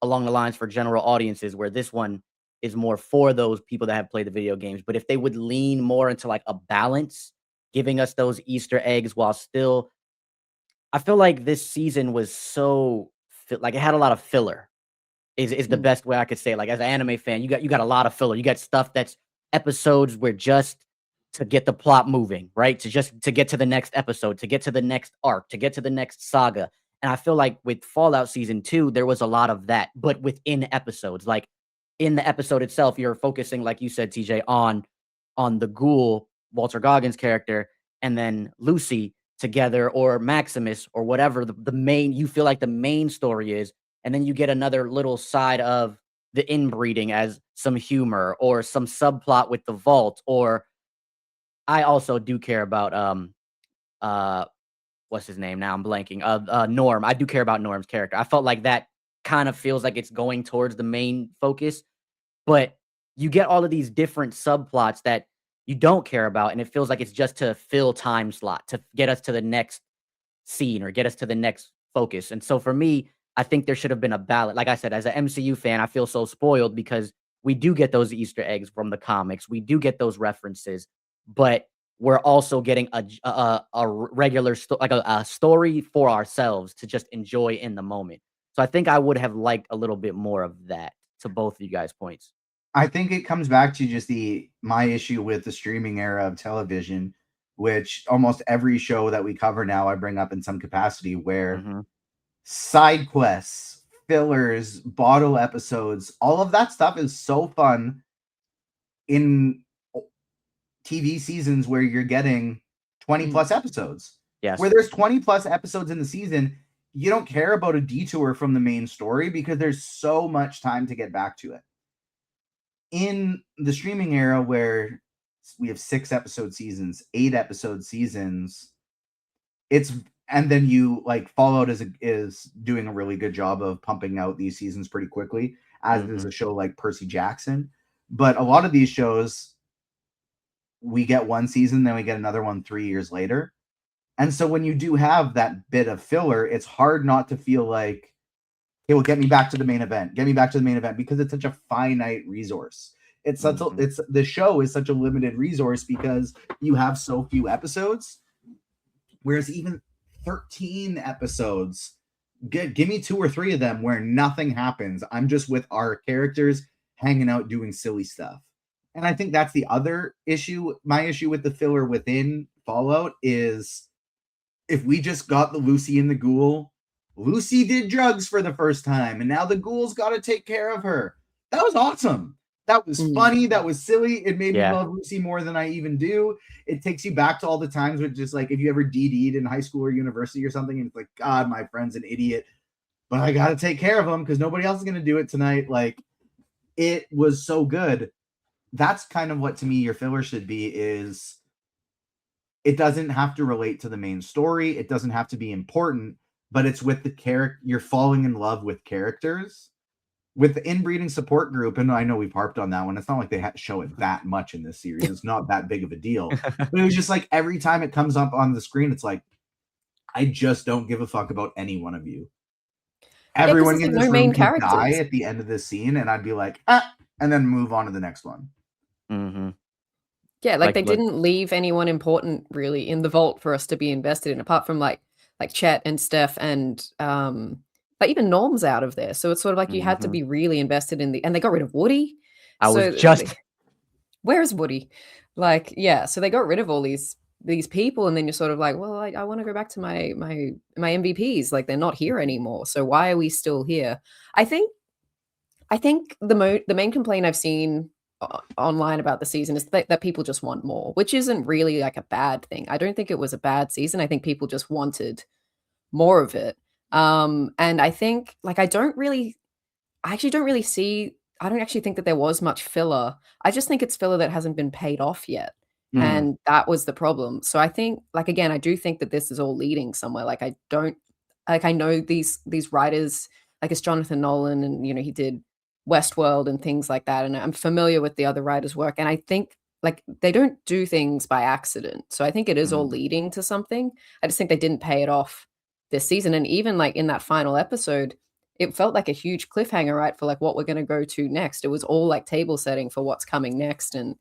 S1: along the lines for general audiences, where this one is more for those people that have played the video games. But if they would lean more into like a balance, giving us those Easter eggs while still, I feel like this season was like it had a lot of filler. Is the
S3: Mm.
S1: best way I could say it. Like as an anime fan, you got a lot of filler. You got stuff that's episodes where just to get the plot moving, right? To get to the next episode, to get to the next arc, to get to the next saga. And I feel like with Fallout season 2, there was a lot of that, but within episodes. Like in the episode itself, you're focusing, like you said, TJ, on the ghoul, Walter Goggins' character, and then Lucy together, or Maximus, or whatever the main you feel like the main story is. And then you get another little side of the inbreeding as some humor or some subplot with the vault. Or I also do care about uh what's his name? Now I'm blanking. Norm. I do care about Norm's character. I felt like that kind of feels like it's going towards the main focus, but you get all of these different subplots that you don't care about, and it feels like it's just to fill time slot, to get us to the next scene or get us to the next focus. And so for me, I think there should have been a balance. Like I said, as an MCU fan, I feel so spoiled because we do get those Easter eggs from the comics. We do get those references, but we're also getting a regular like a story for ourselves to just enjoy in the moment. So I think I would have liked a little bit more of that, to both of you guys' points.
S2: I think it comes back to just my issue with the streaming era of television, which almost every show that we cover now I bring up in some capacity, where
S1: Mhm.
S2: side quests, fillers, bottle episodes, all of that stuff is so fun in TV seasons where you're getting 20 plus episodes.
S1: Yes.
S2: Where there's 20 plus episodes in the season, you don't care about a detour from the main story because there's so much time to get back to it. In the streaming era where we have 6 episode seasons, 8 episode seasons, and then you like Fallout is doing a really good job of pumping out these seasons pretty quickly, as is a show like Percy Jackson. But a lot of these shows, we get one season, then we get another one 3 years later. And so when you do have that bit of filler, it's hard not to feel like, it will get me back to the main event. Get me back to the main event, because it's such a finite resource. The show is such a limited resource because you have so few episodes. Whereas even 13 episodes, give me 2 or 3 of them where nothing happens. I'm just with our characters hanging out doing silly stuff. And I think that's the other issue. My issue with the filler within Fallout is, if we just got the Lucy and the ghoul, Lucy did drugs for the first time, and now the ghoul's got to take care of her. That was awesome. That was funny. That was silly. It made me love Lucy more than I even do. It takes you back to all the times with just like, if you ever DD'd in high school or university or something, and it's like, God, my friend's an idiot, but I got to take care of him because nobody else is going to do it tonight. Like, it was so good. That's kind of what, to me, your filler should be, is it doesn't have to relate to the main story. It doesn't have to be important, but it's with the character. You're falling in love with characters. With the inbreeding support group, and I know we've harped on that one. It's not like they had to show it that much in this series. It's not that big of a deal. But it was just like, every time it comes up on the screen, it's like, I just don't give a fuck about any one of you. Everyone in this room can die at the end of this scene, and I'd be like, and then move on to the next one.
S3: Yeah, like they didn't leave anyone important really in the vault for us to be invested in, apart from like like Chet and Steph and like even Norm's out of there. So it's sort of like you had to
S1: Mhm.
S3: be really invested in and they got rid of Woody.
S1: I was
S3: So
S1: just
S3: where's Woody? Like, yeah, so they got rid of all these people, and then you're sort of like, well, I want to go back to my MVPs. Like, they're not here anymore. So why are we still here? I think the main complaint I've seen online about the season is that people just want more, which isn't really like a bad thing. I don't think it was a bad season. I think people just wanted more of it. And I think like I actually don't really see I don't actually think that there was much filler. I just think it's filler that hasn't been paid off yet,
S2: Mhm.
S3: and that was the problem. So I think like, again, I do think that this is all leading somewhere. Like, I don't like, I know these writers, like, it's Jonathan Nolan and, he did Westworld and things like that, and I'm familiar with the other writers' work, and I think, like, they don't do things by accident. So I think it is all
S2: Mhm.
S3: leading to something. I just think they didn't pay it off this season, and even, like, in that final episode, it felt like a huge cliffhanger, right, for, like, what we're gonna go to next. It was all, like, table setting for what's coming next and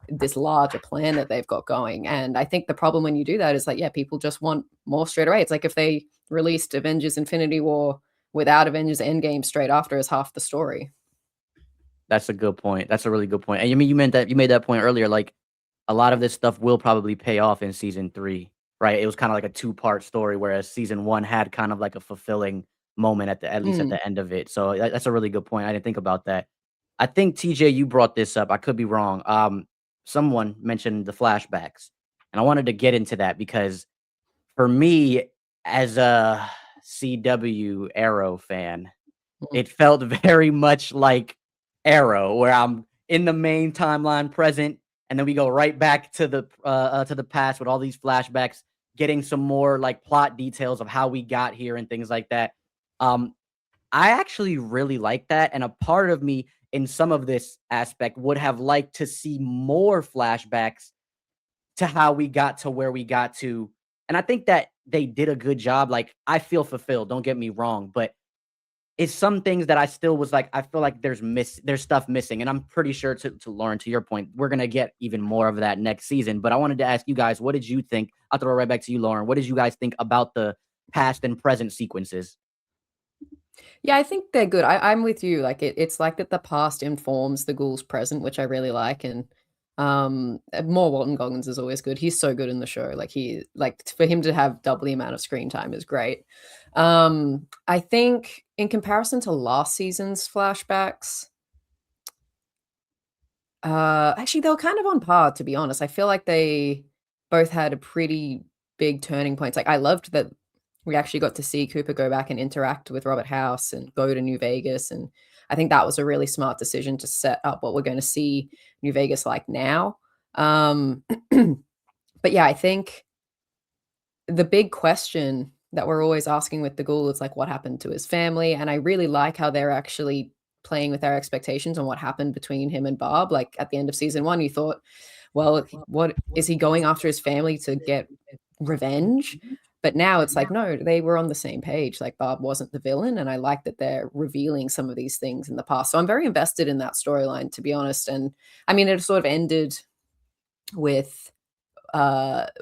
S3: this larger plan that they've got going, and I think the problem when you do that is, like, yeah, people just want more straight away. It's like if they released Avengers: Infinity War without Avengers: Endgame straight after is half the story.
S1: That's a good point. That's a really good point. And you mean you made that point earlier, like, a lot of this stuff will probably pay off in season 3, right? It was kinda like a two-part story, whereas season 1 had kind of like a fulfilling moment at least at
S3: Mm,
S1: the end of it. So that's a really good point. I didn't think about that. I think TJ, you brought this up. I could be wrong. Someone mentioned the flashbacks, and I wanted to get into that because for me, as a CW Arrow fan,
S3: mm.
S1: it felt very much like Arrow, where I'm in the main timeline present, and then we go right back to the past with all these flashbacks, getting some more like plot details of how we got here and things like that. Um, I actually really like that, and a part of me in some of this aspect would have liked to see more flashbacks to how we got to where we got to. And I think that they did a good job. Like, I feel fulfilled, don't get me wrong, but it's some things that I still was like, I feel like there's stuff missing. And I'm pretty sure to Lauren, to your point, we're gonna get even more of that next season. But I wanted to ask you guys, what did you think? I'll throw it right back to you, Lauren. What did you guys think about the past and present sequences?
S3: Yeah, I think they're good. I'm with you. Like, it's like that the past informs the ghoul's present, which I really like. And more Walton Goggins is always good. He's so good in the show. For him to have double the amount of screen time is great. I think in comparison to last season's flashbacks, actually they were kind of on par, to be honest. I feel like they both had a pretty big turning points. Like, I loved that we actually got to see Cooper go back and interact with Robert House and go to New Vegas, and I think that was a really smart decision to set up what we're gonna see New Vegas like now. Um, but yeah, I think the big question that we're always asking with the ghoul is like, what happened to his family? And I really like how they're actually playing with our expectations on what happened between him and Bob. Like, at the end of season 1, you thought, well, what is he going after his family to get revenge? But now it's like, no, they were on the same page. Like, Bob wasn't the villain, and I like that they're revealing some of these things in the past. So I'm very invested in that storyline, to be honest. And I mean, it sort of ended with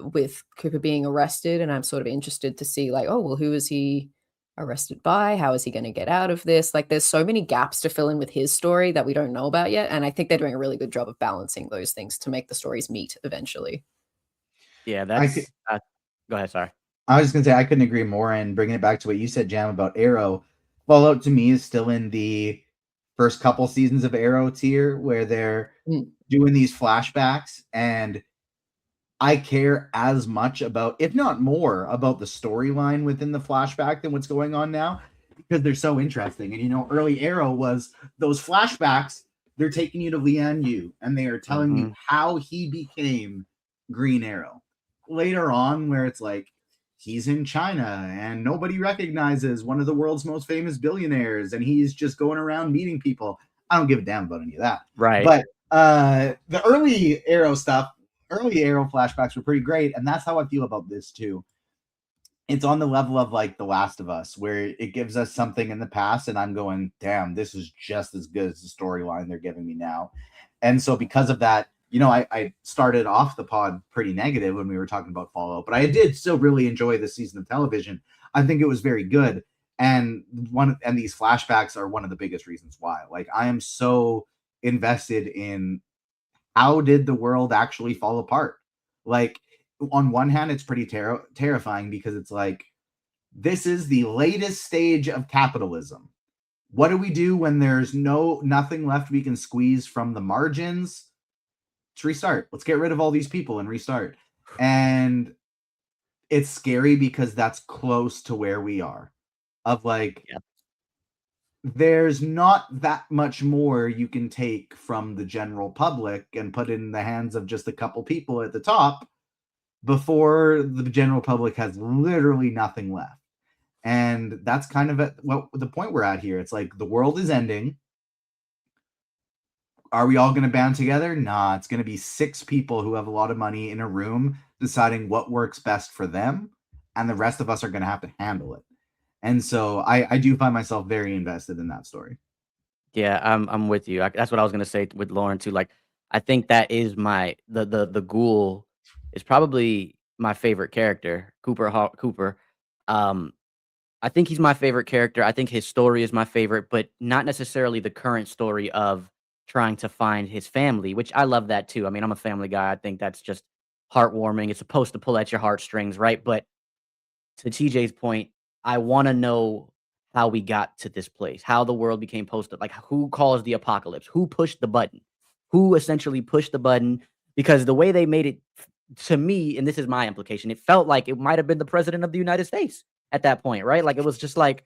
S3: with Cooper being arrested, and I'm sort of interested to see, like, oh, well, who is he arrested by? How is he going to get out of this? Like, there's so many gaps to fill in with his story that we don't know about yet, and I think they're doing a really good job of balancing those things to make the stories meet eventually.
S1: Yeah,
S2: I could,
S1: that's go ahead, sorry.
S2: I was just gonna say I couldn't agree more. And bringing it back to what you said, Jam, about Arrow, Fallout to me is still in the first couple seasons of Arrow tier where they're
S3: Mm,
S2: doing these flashbacks, and I care as much about, if not more, about the storyline within the flashback than what's going on now because they're so interesting. And early Arrow was those flashbacks. They're taking you to Lian Yu and they are telling you
S1: Mhm.
S2: how he became Green Arrow. Later on, where it's like he's in China and nobody recognizes one of the world's most famous billionaires, and he's just going around meeting people. I don't give a damn about any of that.
S1: Right.
S2: But the early Arrow flashbacks were pretty great, and that's how I feel about this too. It's on the level of like The Last of Us, where it gives us something in the past, and I'm going, damn, this is just as good as the storyline they're giving me now. And so, because of that, I started off the pod pretty negative when we were talking about Fallout, but I did still really enjoy this season of television. I think it was very good. And these flashbacks are one of the biggest reasons why. Like, I am so invested in how did the world actually fall apart? Like, on one hand, it's pretty terrifying because it's like, this is the latest stage of capitalism. What do we do when there's nothing left we can squeeze from the margins? Let's restart. Let's get rid of all these people and restart. And it's scary because that's close to where we are. Of like,
S1: Yep.
S2: There's not that much more you can take from the general public and put in the hands of just a couple people at the top before the general public has literally nothing left. And that's kind of the point we're at here. It's like the world is ending. Are we all going to band together? Nah, it's going to be 6 people who have a lot of money in a room deciding what works best for them. And the rest of us are going to have to handle it. And so I do find myself very invested in that story.
S1: Yeah, I'm with you. That's what I was gonna say with Lauren too. Like, I think that is the ghoul is probably my favorite character, Cooper. Um, I think he's my favorite character. I think his story is my favorite, but not necessarily the current story of trying to find his family, which I love that too. I mean, I'm a family guy. I think that's just heartwarming. It's supposed to pull at your heartstrings, right? But to TJ's point, I want to know how we got to this place, how the world became posted, like who caused the apocalypse, who pushed the button, who essentially pushed the button, because the way they made it to me, and this is my implication, it felt like it might have been the president of the United States at that point, right? Like it was just like,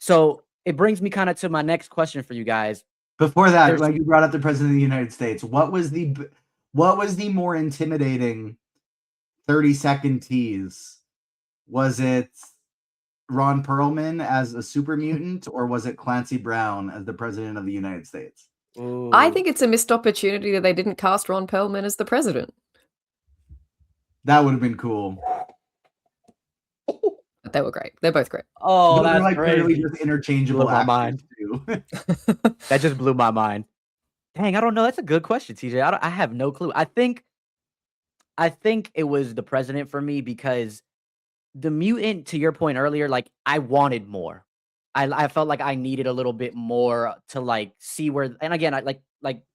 S1: so it brings me kind of to my next question for you guys.
S2: Before that, like you brought up the president of the United States, what was the more intimidating 30-second tease? Was it Ron Perlman as a super mutant, or was it Clancy Brown as the president of the United States?
S1: Ooh.
S3: I think it's a missed opportunity that they didn't cast Ron Perlman as the president.
S2: That would have been cool.
S3: They were great. They're both great.
S1: Oh,
S2: they're
S1: that's
S2: like
S1: crazy.
S2: literally just interchangeable
S1: Blew my
S2: actors
S1: mind.
S2: too.
S1: That just blew my mind. Dang, I don't know. That's a good question, TJ. I have no clue. I think it was the president for me because the mutant, to your point earlier, like I wanted more. I felt like I needed a little bit more to like see where. And again, I like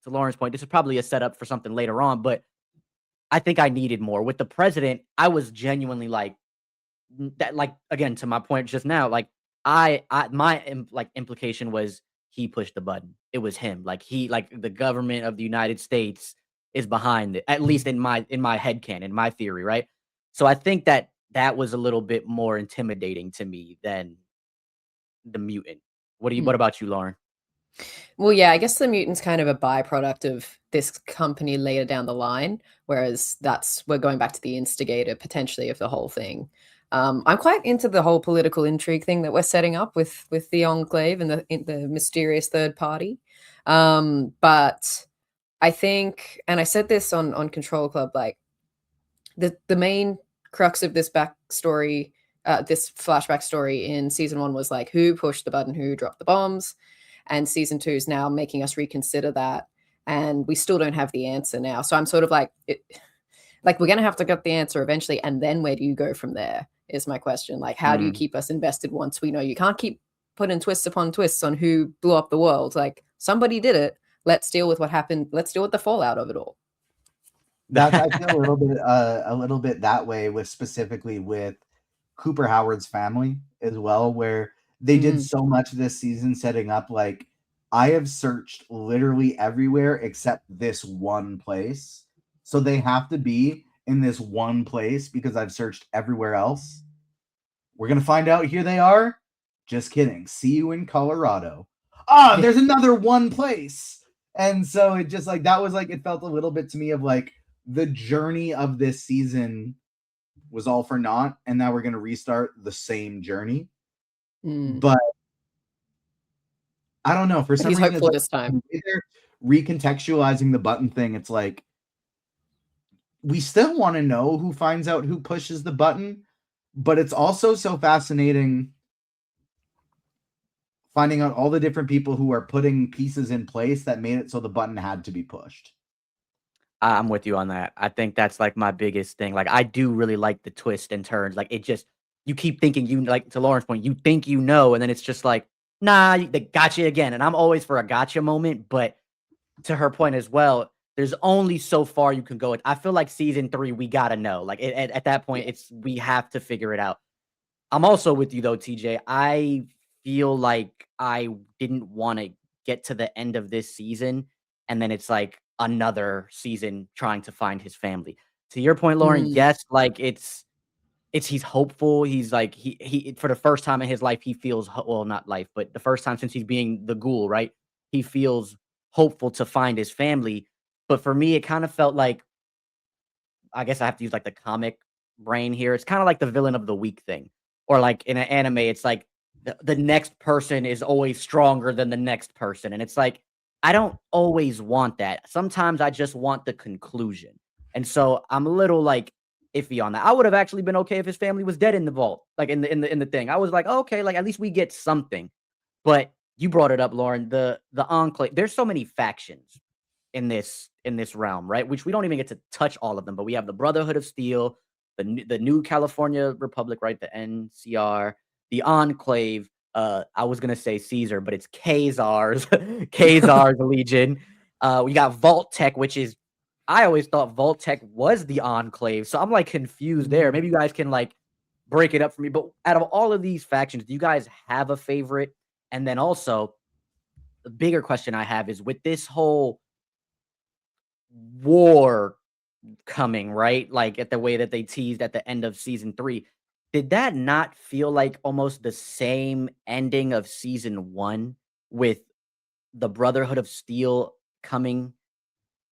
S1: to Lauren's point, this is probably a setup for something later on, but I think I needed more. With the president, I was genuinely like that. Like again, to my point just now, like my implication was he pushed the button. It was him. Like the government of the United States is behind it. At least in my headcanon, my theory, right? So I think that was a little bit more intimidating to me than the mutant. What about you, Lauren?
S3: Well, yeah, I guess the mutant's kind of a byproduct of this company later down the line, whereas we're going back to the instigator potentially of the whole thing. I'm quite into the whole political intrigue thing that we're setting up with the Enclave and the mysterious third party. But I think, and I said this on Control Club, like the main crux of this backstory, this flashback story in season 1 was like who pushed the button, who dropped the bombs, and season 2 is now making us reconsider that, and we still don't have the answer now. So I'm sort of like, we're gonna have to get the answer eventually, and then where do you go from there? Is my question. Like, how do you keep us invested once we know? You can't keep putting twists upon twists on who blew up the world. Like somebody did it. Let's deal with what happened. Let's deal with the fallout of it all.
S2: That's I feel a little bit that way specifically with Cooper Howard's family as well, where they did so much this season setting up like I have searched literally everywhere except this one place. So they have to be in this one place because I've searched everywhere else. We're going to find out here they are. Just kidding. See you in Colorado. There's another one place. And so it just like that was like it felt a little bit to me of like the journey of this season was all for naught, and now we're going to restart the same journey. But I don't know, for some reason
S3: hopeful this time.
S2: They're recontextualizing the button thing. It's like we still want to know who finds out who pushes the button, but it's also so fascinating finding out all the different people who are putting pieces in place that made it so the button had to be pushed.
S1: I'm with you on that. I think that's, like, my biggest thing. Like, I do really like the twist and turns. Like, it just you keep thinking like, to Lauren's point, you think you know, and then it's just like, "Nah, they got you again." And I'm always for a gotcha moment, but to her point as well, there's only so far you can go. I feel like season 3, we gotta know. Like, at that point,
S3: Yeah.
S1: we have to figure it out. I'm also with you though, TJ. I feel like I didn't wanna get to the end of this season, and then it's like another season trying to find his family. To your point, Lauren,
S3: Mm,
S1: yes, like, it's he's hopeful. He's like he for the first time in his life, he feels well, not life, but the first time since he's being the ghoul, right? He feels hopeful to find his family. But for me, it kind of felt like I guess I have to use like the comic brain here. It's kind of like the villain of the week thing. Or like in an anime, it's like the next person is always stronger than the next person. And it's like, I don't always want that. Sometimes I just want the conclusion. And so I'm a little like iffy on that. I would have actually been okay if his family was dead in the vault, like in the thing. I was like, oh, okay, like at least we get something. But you brought it up, Lauren. The Enclave. There's so many factions in this realm, right? Which we don't even get to touch all of them, but we have the Brotherhood of Steel, the new California Republic, right? The NCR, the Enclave. I was gonna say Caesar, but it's Khazar's Khazar's Legion. We got Vault Tech, which is I always thought Vault Tech was the Enclave, so I'm like confused there. Maybe you guys can like break it up for me. But out of all of these factions, do you guys have a favorite? And then also the bigger question I have is with this whole war coming, right? Like at the way that they teased at the end of season 3. Did that not feel like almost the same ending of season 1 with the Brotherhood of Steel coming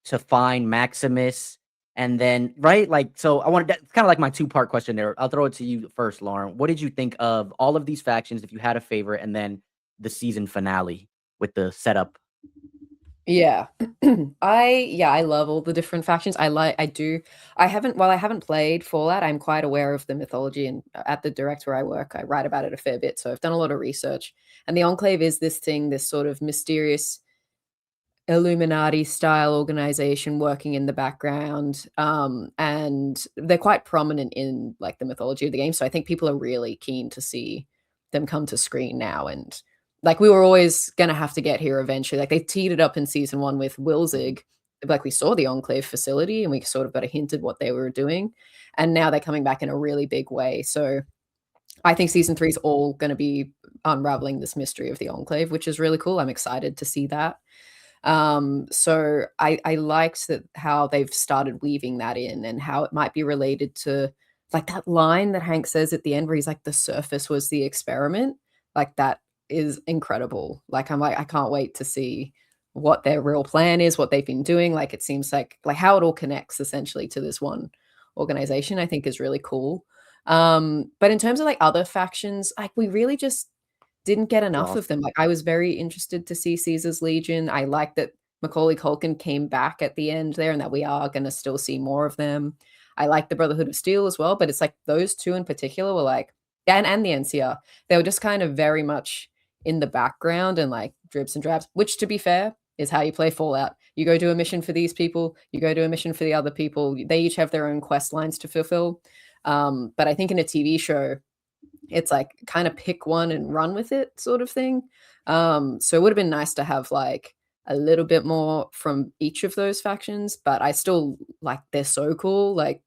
S1: to find Maximus? And then, right? Like, so I wanted that's kind of like my two-part question there. I'll throw it to you first, Lauren. What did you think of all of these factions, if you had a favorite, and then the season finale with the setup?
S3: yeah. I love all the different factions. I haven't played Fallout, I'm quite aware of the mythology, and at the direct where I work, I write about it a fair bit, so I've done a lot of research. And the Enclave is this thing, this sort of mysterious Illuminati style organization working in the background, and they're quite prominent in like the mythology of the game. So I think people are really keen to see them come to screen now. And like we were always gonna have to get here eventually. Like they teed it up in season 1 with
S1: Mhm.
S3: Wilzig. Like we saw the Enclave facility and we sort of got a hint at what they were doing. And now they're coming back in a really big way. So I think season 3 is all gonna be unraveling this mystery of the Enclave, which is really cool. I'm excited to see that. So I liked that how they've started weaving that in and how it might be related to like that line that Hank says at the end where he's like, the surface was the experiment. Like that is incredible. Like I'm like, I can't wait to see what their real plan is, what they've been doing. Like it seems like how it all connects essentially to this one organization, I think is really cool. But in terms of like other factions, like we really just didn't get enough of
S1: Lost.
S3: them. Like, I was very interested to see Caesar's Legion. I like that Macaulay Culkin came back at the end there and that we are gonna still see more of them. I like the Brotherhood of Steel as well, but it's like those 2 in particular were like and the NCR. They were just kind of very much in the background and like dribs and drabs, which to be fair is how you play Fallout. You go do a mission for these people, you go do a mission for the other people. They each have their own quest lines to fulfill. But I think in a TV show, it's like kind of pick one and run with it sort of thing. So it would have been nice to have like a little bit more from each of those factions, but I still like they're so cool. Like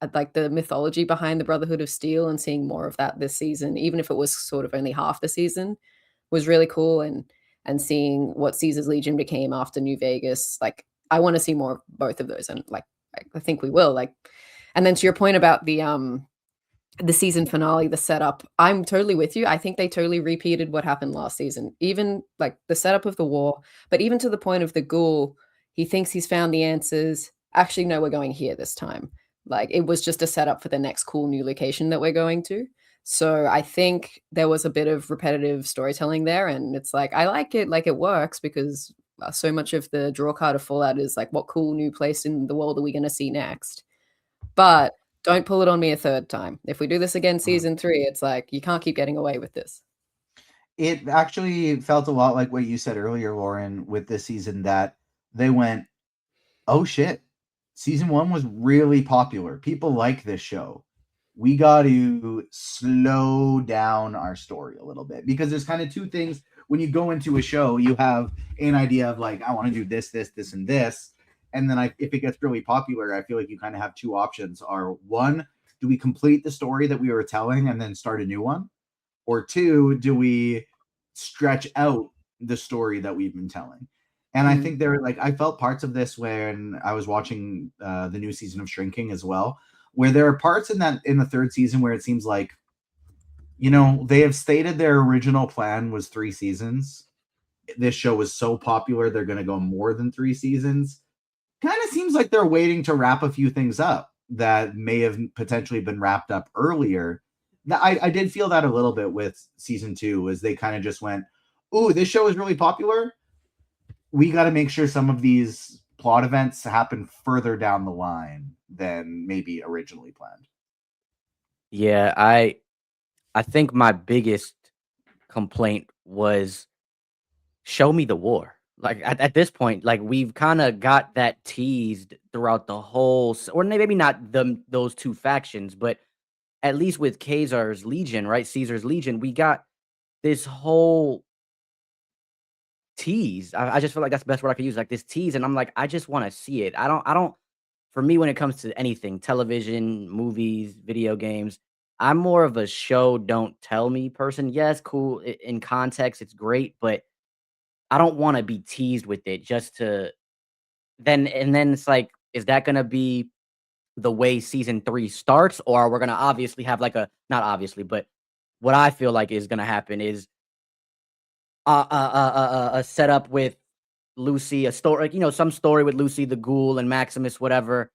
S3: I like the mythology behind the Brotherhood of Steel and seeing more of that this season, even if it was sort of only half the season, was really cool. And seeing what Caesar's Legion became after New Vegas, like I want to see more of both of those, and like I think we will. Like, and then to your point about the season finale, the setup, I'm totally with you. I think they totally repeated what happened last season. Even like the setup of the war, but even to the point of the ghoul, he thinks he's found the answers. Actually, no, we're going here this time. Like it was just a setup for the next cool new location that we're going to. So I think there was a bit of repetitive storytelling there, and it's like I like it, like it works because so much of the draw card of Fallout is like, what cool new place in the world are we going to see next? But don't pull it on me a third time. If we do this again
S2: Mhm.
S3: season 3, it's like, you can't keep getting away with this.
S2: It actually felt a lot like what you said earlier, Lauren, with this season that they went, oh shit, season 1 was really popular. People like this show. We got to slow down our story a little bit, because there's kind of two things when you go into a show. You have an idea of like, I want to do this, and this. And then if it gets really popular, I feel like you kind of have two options. Are one, do we complete the story that we were telling and then start a new one? Or two, do we stretch out the story that we've been telling? And I
S3: Mm.
S2: think I felt parts of this when I was watching the new season of Shrinking as well, where there are parts in the third season where it seems like, they have stated their original plan was 3 seasons. This show was so popular, they're going to go more than 3 seasons. Kind of seems like they're waiting to wrap a few things up that may have potentially been wrapped up earlier. I did feel that a little bit with season 2, as they kind of just went, ooh, this show is really popular. We got to make sure some of these plot events happen further down the line than maybe originally planned.
S1: Yeah, I think my biggest complaint was show me the war. Like at this point, like we've kind of got that teased throughout the whole, or maybe not those two factions, but at least with Caesar's Legion, right? Caesar's Legion, we got this whole tease. I just feel like that's the best word I could use, like this tease, and I'm like, I just want to see it. I don't. For me, when it comes to anything, television, movies, video games, I'm more of a show don't tell me person. Yes, cool in context, it's great, but I don't want to be teased with it just to then it's like, is that gonna be the way season 3 starts, or we're gonna obviously have like a not obviously, but what I feel like is gonna happen is a setup with Lucy, a story, like, some story with Lucy the Ghoul and Maximus, whatever,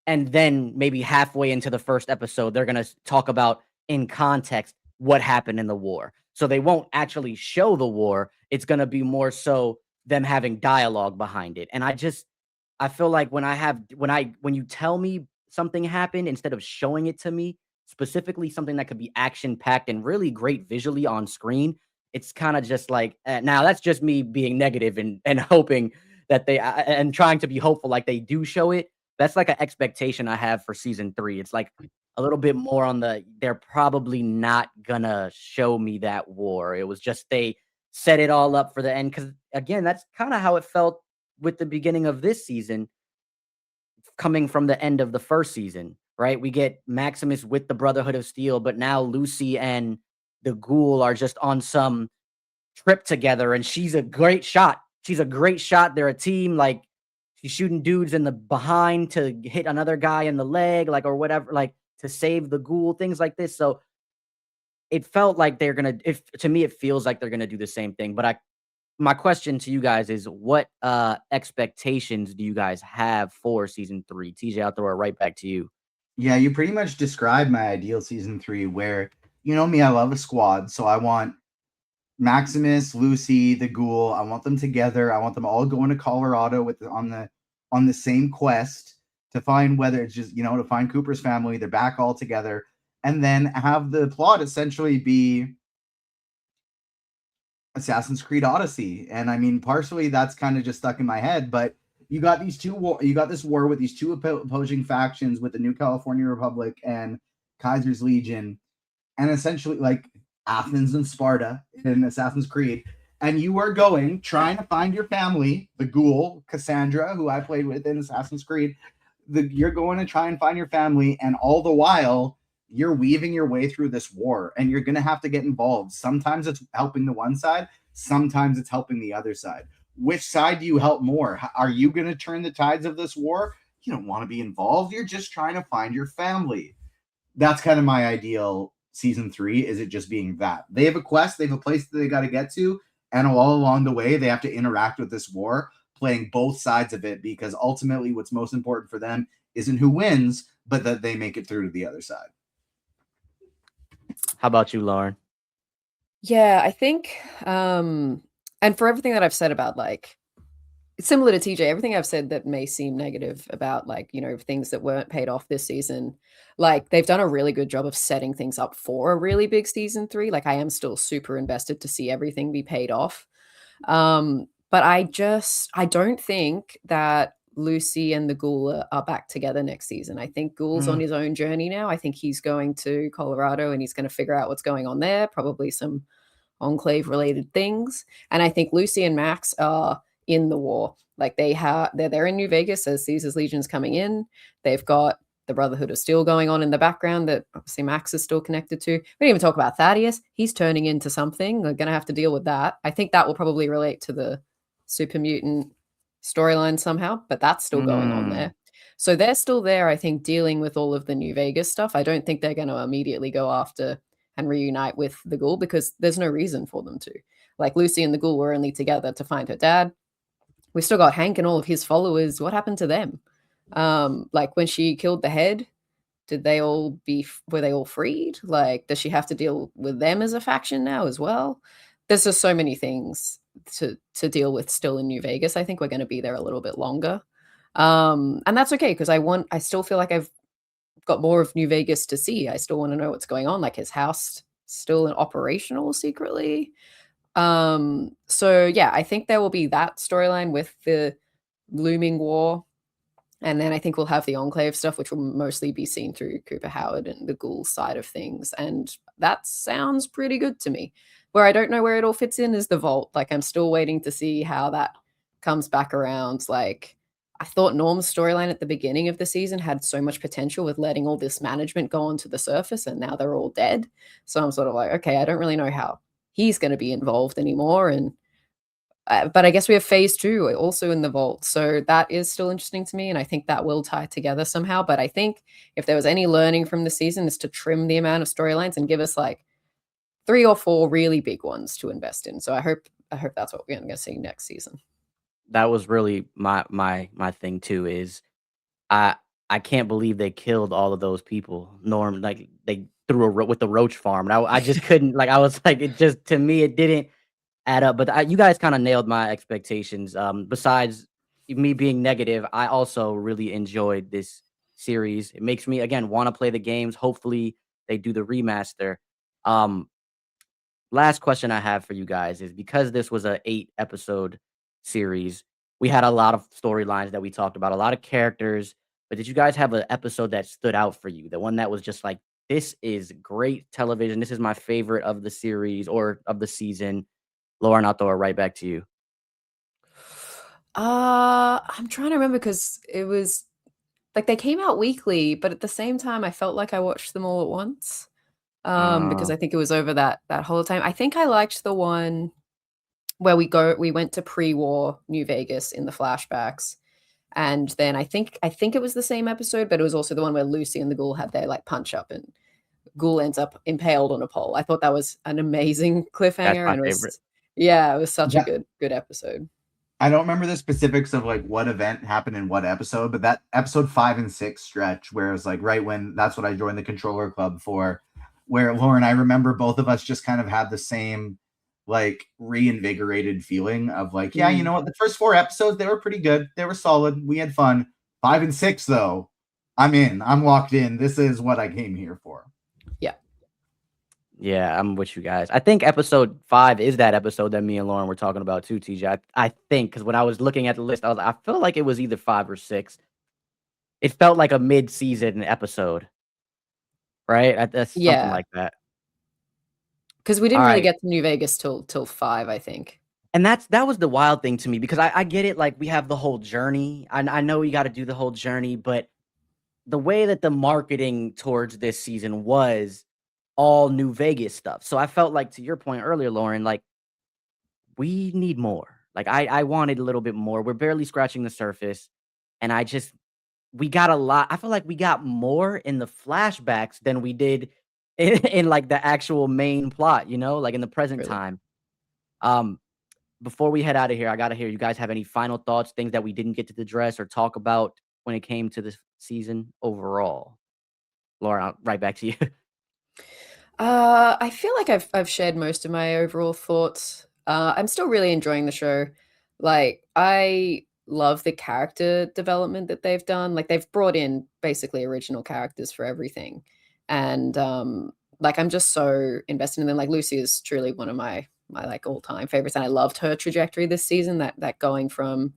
S1: and then maybe halfway into the first episode, they're gonna talk about in context what happened in the war. So they won't actually show the war. It's gonna be more so them having dialogue behind it. And I feel like when you tell me something happened instead of showing it to me, specifically something that could be action packed and really great visually on screen, it's kind of just like now that's just me being negative and hoping that and trying to be hopeful like they do show it. That's like an expectation I have for season 3. It's like a little bit more on they're probably not gonna show me that war. It was just they set it all up for the end, because again, that's kind of how it felt with the beginning of this season, coming from the end of the first season, right? We get Maximus with the Brotherhood of Steel, but now Lucy and the Ghoul are just on some trip together, and she's a great shot. She's a great shot. They're a team. Like she's shooting dudes in the behind to hit another guy in the leg, like or whatever, like to save the Ghoul, things like this. So it felt like they're gonna. If to me, it feels like they're gonna do the same thing. But my question to you guys is, what expectations do you guys have for season 3? TJ, I'll throw it right back to you.
S2: Yeah, you pretty much described my ideal season 3, where, you know me, I love a squad. So I want Maximus, Lucy, the Ghoul. I want them together. I want them all going to Colorado on the same quest to find, whether it's just, to find Cooper's family. They're back all together, and then have the plot essentially be Assassin's Creed Odyssey. And I mean, partially that's kind of just stuck in my head, but you got this war with these two opposing factions, with the New California Republic and Kaiser's Legion, and essentially like Athens and Sparta in Assassin's Creed. And you are trying to find your family, the Ghoul, Cassandra, who I played with in Assassin's Creed. You're going to try and find your family, and all the while, you're weaving your way through this war, and you're going to have to get involved. Sometimes it's helping the one side, sometimes it's helping the other side. Which side do you help more? Are you going to turn the tides of this war? You don't want to be involved. You're just trying to find your family. That's kind of my ideal season 3, is it just being that. They have a quest, they have a place that they got to get to, and all along the way, they have to interact with this war, playing both sides of it, because ultimately what's most important for them isn't who wins, but that they make it through to the other side.
S1: How about you, Lauren?
S3: Yeah, I think, and for everything that I've said about like, similar to TJ, everything I've said that may seem negative about like, things that weren't paid off this season, like they've done a really good job of setting things up for a really big season 3. Like I am still super invested to see everything be paid off. But I don't think that Lucy and the Ghoul are back together next season. I think Ghoul's on his own journey now. I think he's going to Colorado and he's going to figure out what's going on there, probably some Enclave related things. And I think Lucy and Max are in the war. Like they're in New Vegas as Caesar's Legion's coming in. They've got the Brotherhood of Steel going on in the background that obviously Max is still connected to. We didn't even talk about Thaddeus. He's turning into something. They're going to have to deal with that. I think that will probably relate to the super mutant storyline somehow, but that's still going on there. So they're still there, I think, dealing with all of the New Vegas stuff. I don't think they're going to immediately go after and reunite with the Ghoul because there's no reason for them to. Like Lucy and the Ghoul were only together to find her dad. We still got Hank and all of his followers. What happened to them? Like when she killed the head, were they all freed? Like, does she have to deal with them as a faction now as well? There's just so many things to deal with still in New Vegas. I think we're going to be there a little bit longer. And that's okay because I still feel like I've got more of New Vegas to see. I still want to know what's going on. Like his house still operational secretly. So yeah, I think there will be that storyline with the looming war. And then I think we'll have the Enclave stuff, which will mostly be seen through Cooper Howard and the Ghoul side of things. And that sounds pretty good to me. Where I don't know where it all fits in is the Vault. Like I'm still waiting to see how that comes back around. Like I thought Norm's storyline at the beginning of the season had so much potential with letting all this management go onto the surface, and now they're all dead. So I'm sort of like, okay, I don't really know how he's going to be involved anymore. And but I guess we have phase 2 also in the Vault. So that is still interesting to me. And I think that will tie together somehow. But I think if there was any learning from the season is to trim the amount of storylines and give us like 3 or 4 really big ones to invest in. So I hope that's what we're going to see next season.
S1: That was really my thing too, is I can't believe they killed all of those people. Norm, like they threw with the roach farm. And I just couldn't, like, I was like, it just, to me, it didn't add up. But you guys kind of nailed my expectations. Besides me being negative, I also really enjoyed this series. It makes me again want to play the games. Hopefully they do the remaster. Last question I have for you guys is, because this was a 8-episode series, we had a lot of storylines that we talked about, a lot of characters. But did you guys have an episode that stood out for you? The one that was just like, this is great television. This is my favorite of the series or of the season. Lauren, I'll throw it right back to you.
S3: I'm trying to remember because it was like they came out weekly, but at the same time, I felt like I watched them all at once. Because I think it was over that whole time. I think I liked the one where we went to pre-war New Vegas in the flashbacks. And then I think it was the same episode, but it was also the one where Lucy and the Ghoul had their like punch up and Ghoul ends up impaled on a pole. I thought that was an amazing cliffhanger.
S1: That's my
S3: and
S1: favorite.
S3: It was such a good episode.
S2: I don't remember the specifics of like what event happened in what episode, but that episode 5 and 6 stretch where it was like right when that's what I joined the controller club for, where Lauren, I remember both of us just kind of had the same like reinvigorated feeling of like, yeah, you know what? The first 4 episodes, they were pretty good. They were solid. We had fun. 5 and 6 though, I'm in. I'm locked in. This is what I came here for.
S1: Yeah, I'm with you guys. I think episode 5 is that episode that me and Lauren were talking about too, TJ. I think, because when I was looking at the list, I feel like it was either 5 or 6. It felt like a mid-season episode, right? That's something like that.
S3: Because we didn't really get to New Vegas till 5, I think.
S1: And that was the wild thing to me, because I get it. Like, we have the whole journey. I know you got to do the whole journey, but the way that the marketing towards this season was all New Vegas stuff. So I felt like, to your point earlier, Lauren, like, we need more. Like, I wanted a little bit more. We're barely scratching the surface. And we got a lot. I feel like we got more in the flashbacks than we did in like the actual main plot, like in the present time. Before we head out of here, I got to hear, you guys have any final thoughts, things that we didn't get to address or talk about when it came to this season overall? Laura, right back to you.
S3: I feel like I've shared most of my overall thoughts. I'm still really enjoying the show. Like, I love the character development that they've done. Like, they've brought in basically original characters for everything. And like, I'm just so invested in them. Like, Lucy is truly one of my like all-time favorites, and I loved her trajectory this season, that going from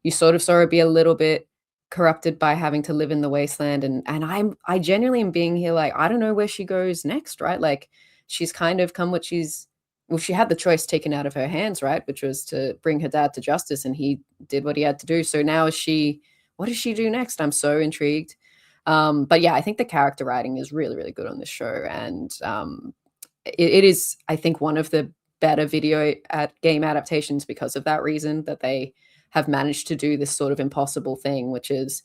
S3: you sort of saw her be a little bit corrupted by having to live in the wasteland, and I genuinely am being here like, I don't know where she goes next, right? Like, she's kind of come what she's well, she had the choice taken out of her hands, right? Which was to bring her dad to justice, and he did what he had to do. So now is she what does she do next? I'm so intrigued. But yeah, I think the character writing is really, really good on this show. And it is, I think, one of the better video at game adaptations because of that reason, that they have managed to do this sort of impossible thing, which is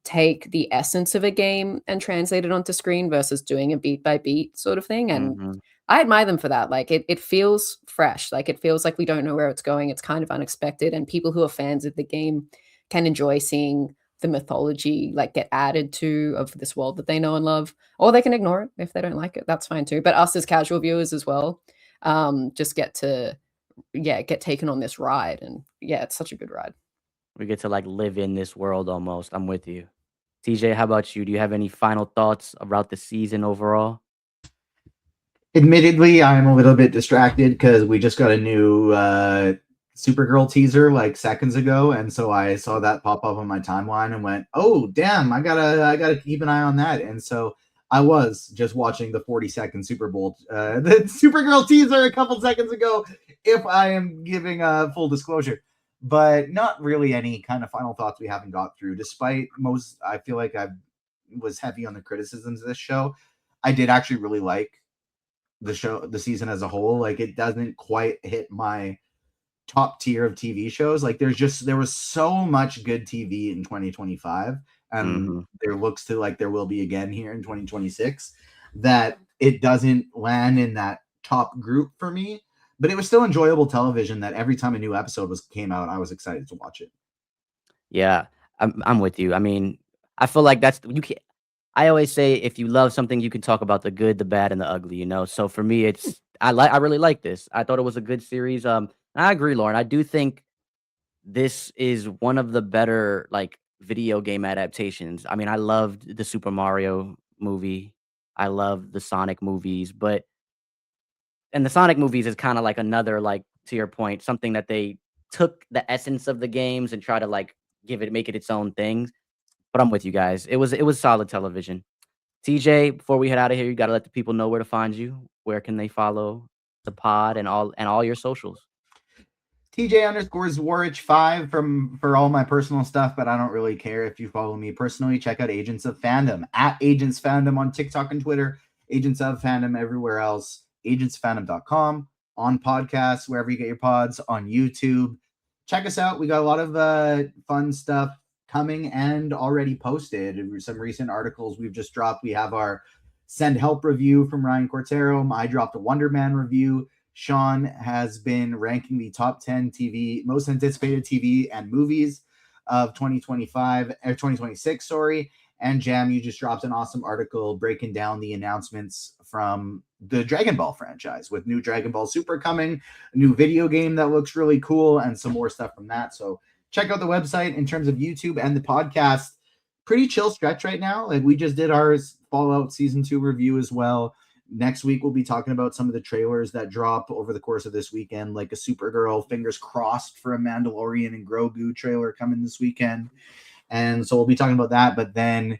S3: take the essence of a game and translate it onto screen versus doing a beat by beat sort of thing. And
S1: Mhm.
S3: I admire them for that. Like, it feels fresh. Like, it feels like we don't know where it's going. It's kind of unexpected. And people who are fans of the game can enjoy seeing the mythology like get added to of this world that they know and love, or they can ignore it if they don't like it. That's fine too. But us as casual viewers as well, just get to get taken on this ride. And yeah, it's such a good ride.
S1: We get to, like, live in this world almost. I'm with you. TJ, how about you? Do you have any final thoughts about the season overall?
S2: Admittedly, I'm a little bit distracted because we just got a new Supergirl teaser like seconds ago, and so I saw that pop up on my timeline and went, "Oh, damn! I gotta keep an eye on that." And so I was just watching the 40-second Super Bowl, the Supergirl teaser a couple seconds ago. If I am giving a full disclosure, but not really any kind of final thoughts we haven't got through. Despite most, I feel like I was heavy on the criticisms of this show. I did actually really like the season as a whole. Like, it doesn't quite hit my top tier of TV shows. Like, there was so much good TV in 2025, and
S1: Mhm.
S2: there looks to like there will be again here in 2026, that it doesn't land in that top group for me. But it was still enjoyable television that every time a new episode came out, I was excited to watch it.
S1: Yeah, I'm with you. I mean, I feel like that's you can I always say if you love something, you can talk about the good, the bad, and the ugly, you know? So for me, I really like this. I thought it was a good series. I agree, Lauren. I do think this is one of the better, like, video game adaptations. I mean, I loved the Super Mario movie. I love the Sonic movies, but and the Sonic movies is kinda like another, like, to your point, something that they took the essence of the games and try to, like, make it its own thing. But I'm with you guys. It was solid television. TJ, before we head out of here, you gotta let the people know where to find you. Where can they follow the pod and all your socials?
S2: TJ underscores Warwich5 for all my personal stuff, but I don't really care if you follow me personally. Check out Agents of Fandom at Agents Fandom on TikTok and Twitter, Agents of Fandom everywhere else, agentsfandom.com, on podcasts, wherever you get your pods, on YouTube. Check us out. We got a lot of fun stuff coming and already posted. Some recent articles we've just dropped. We have our Send Help review from Ryan Cortero. I dropped a Wonder Man review. Sean has been ranking the top 10 most anticipated TV and movies of 2025 or 2026, sorry. And Jam, you just dropped an awesome article breaking down the announcements from the Dragon Ball franchise, with new Dragon Ball Super coming, a new video game that looks really cool, and some more stuff from that. So check out the website. In terms of YouTube and the podcast, pretty chill stretch right now. Like, we just did our Fallout Season 2 review as well. Next week, we'll be talking about some of the trailers that drop over the course of this weekend, like a Supergirl, fingers crossed for a Mandalorian and Grogu trailer coming this weekend. And so we'll be talking about that. But then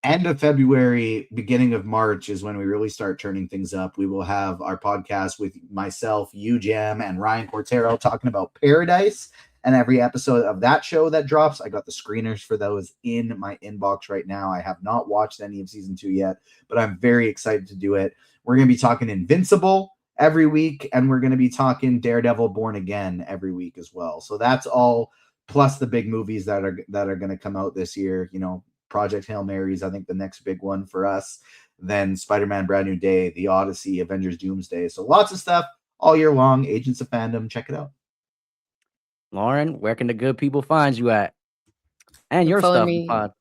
S2: end of February, beginning of March is when we really start turning things up. We will have our podcast with myself, you, Jam, and Ryan Cortero talking about Paradise. And every episode of that show that drops, I got the screeners for those in my inbox right now. I have not watched any of season 2 yet, but I'm very excited to do it. We're going to be talking Invincible every week, and we're going to be talking Daredevil Born Again every week as well. So that's all, plus the big movies that are going to come out this year. You know, Project Hail Mary is, I think, the next big one for us. Then Spider-Man Brand New Day, The Odyssey, Avengers Doomsday. So lots of stuff all year long. Agents of Fandom, check it out.
S1: Lauren, where can the good people find you at? And your
S3: Follow
S1: stuff, the
S3: me.
S1: pod.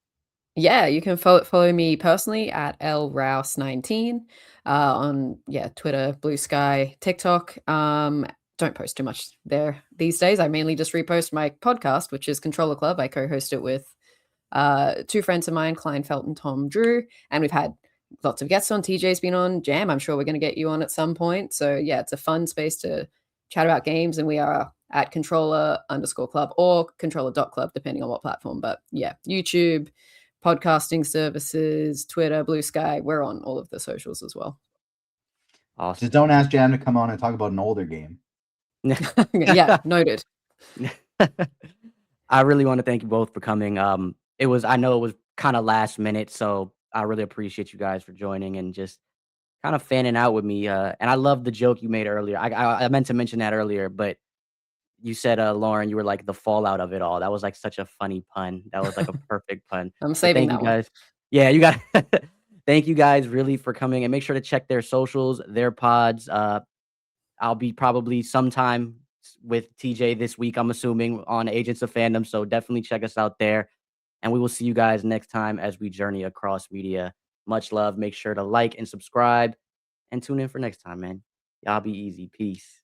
S3: Yeah, you can follow me personally at lrouse19 on Twitter, Blue Sky, TikTok. Don't post too much there these days. I mainly just repost my podcast, which is Controller Club. I co-host it with two friends of mine, Kleinfeld and Tom Drew, and we've had lots of guests on. TJ's been on. Jam, I'm sure we're going to get you on at some point. So yeah, it's a fun space to chat about games, and we are at controller_club or controller.club, depending on what platform. But yeah, YouTube, podcasting services, Twitter, Blue Sky, we're on all of the socials as well.
S1: Awesome.
S2: Just don't ask Jan to come on and talk about an older game.
S3: Yeah, noted.
S1: I really want to thank you both for coming. I know it was kind of last minute, so I really appreciate you guys for joining and just kind of fanning out with me. And I love the joke you made earlier. I meant to mention that earlier, but you said, Lauren, you were like the fallout of it all. That was like such a funny pun. That was like a perfect pun.
S3: I'm
S1: So
S3: saving
S1: thank you
S3: that one.
S1: guys. Yeah, you got. Thank you guys really for coming, and make sure to check their socials, their pods. I'll be probably sometime with TJ this week, I'm assuming, on Agents of Fandom. So definitely check us out there. And we will see you guys next time as we journey across media. Much love. Make sure to like and subscribe and tune in for next time, man. Y'all be easy. Peace.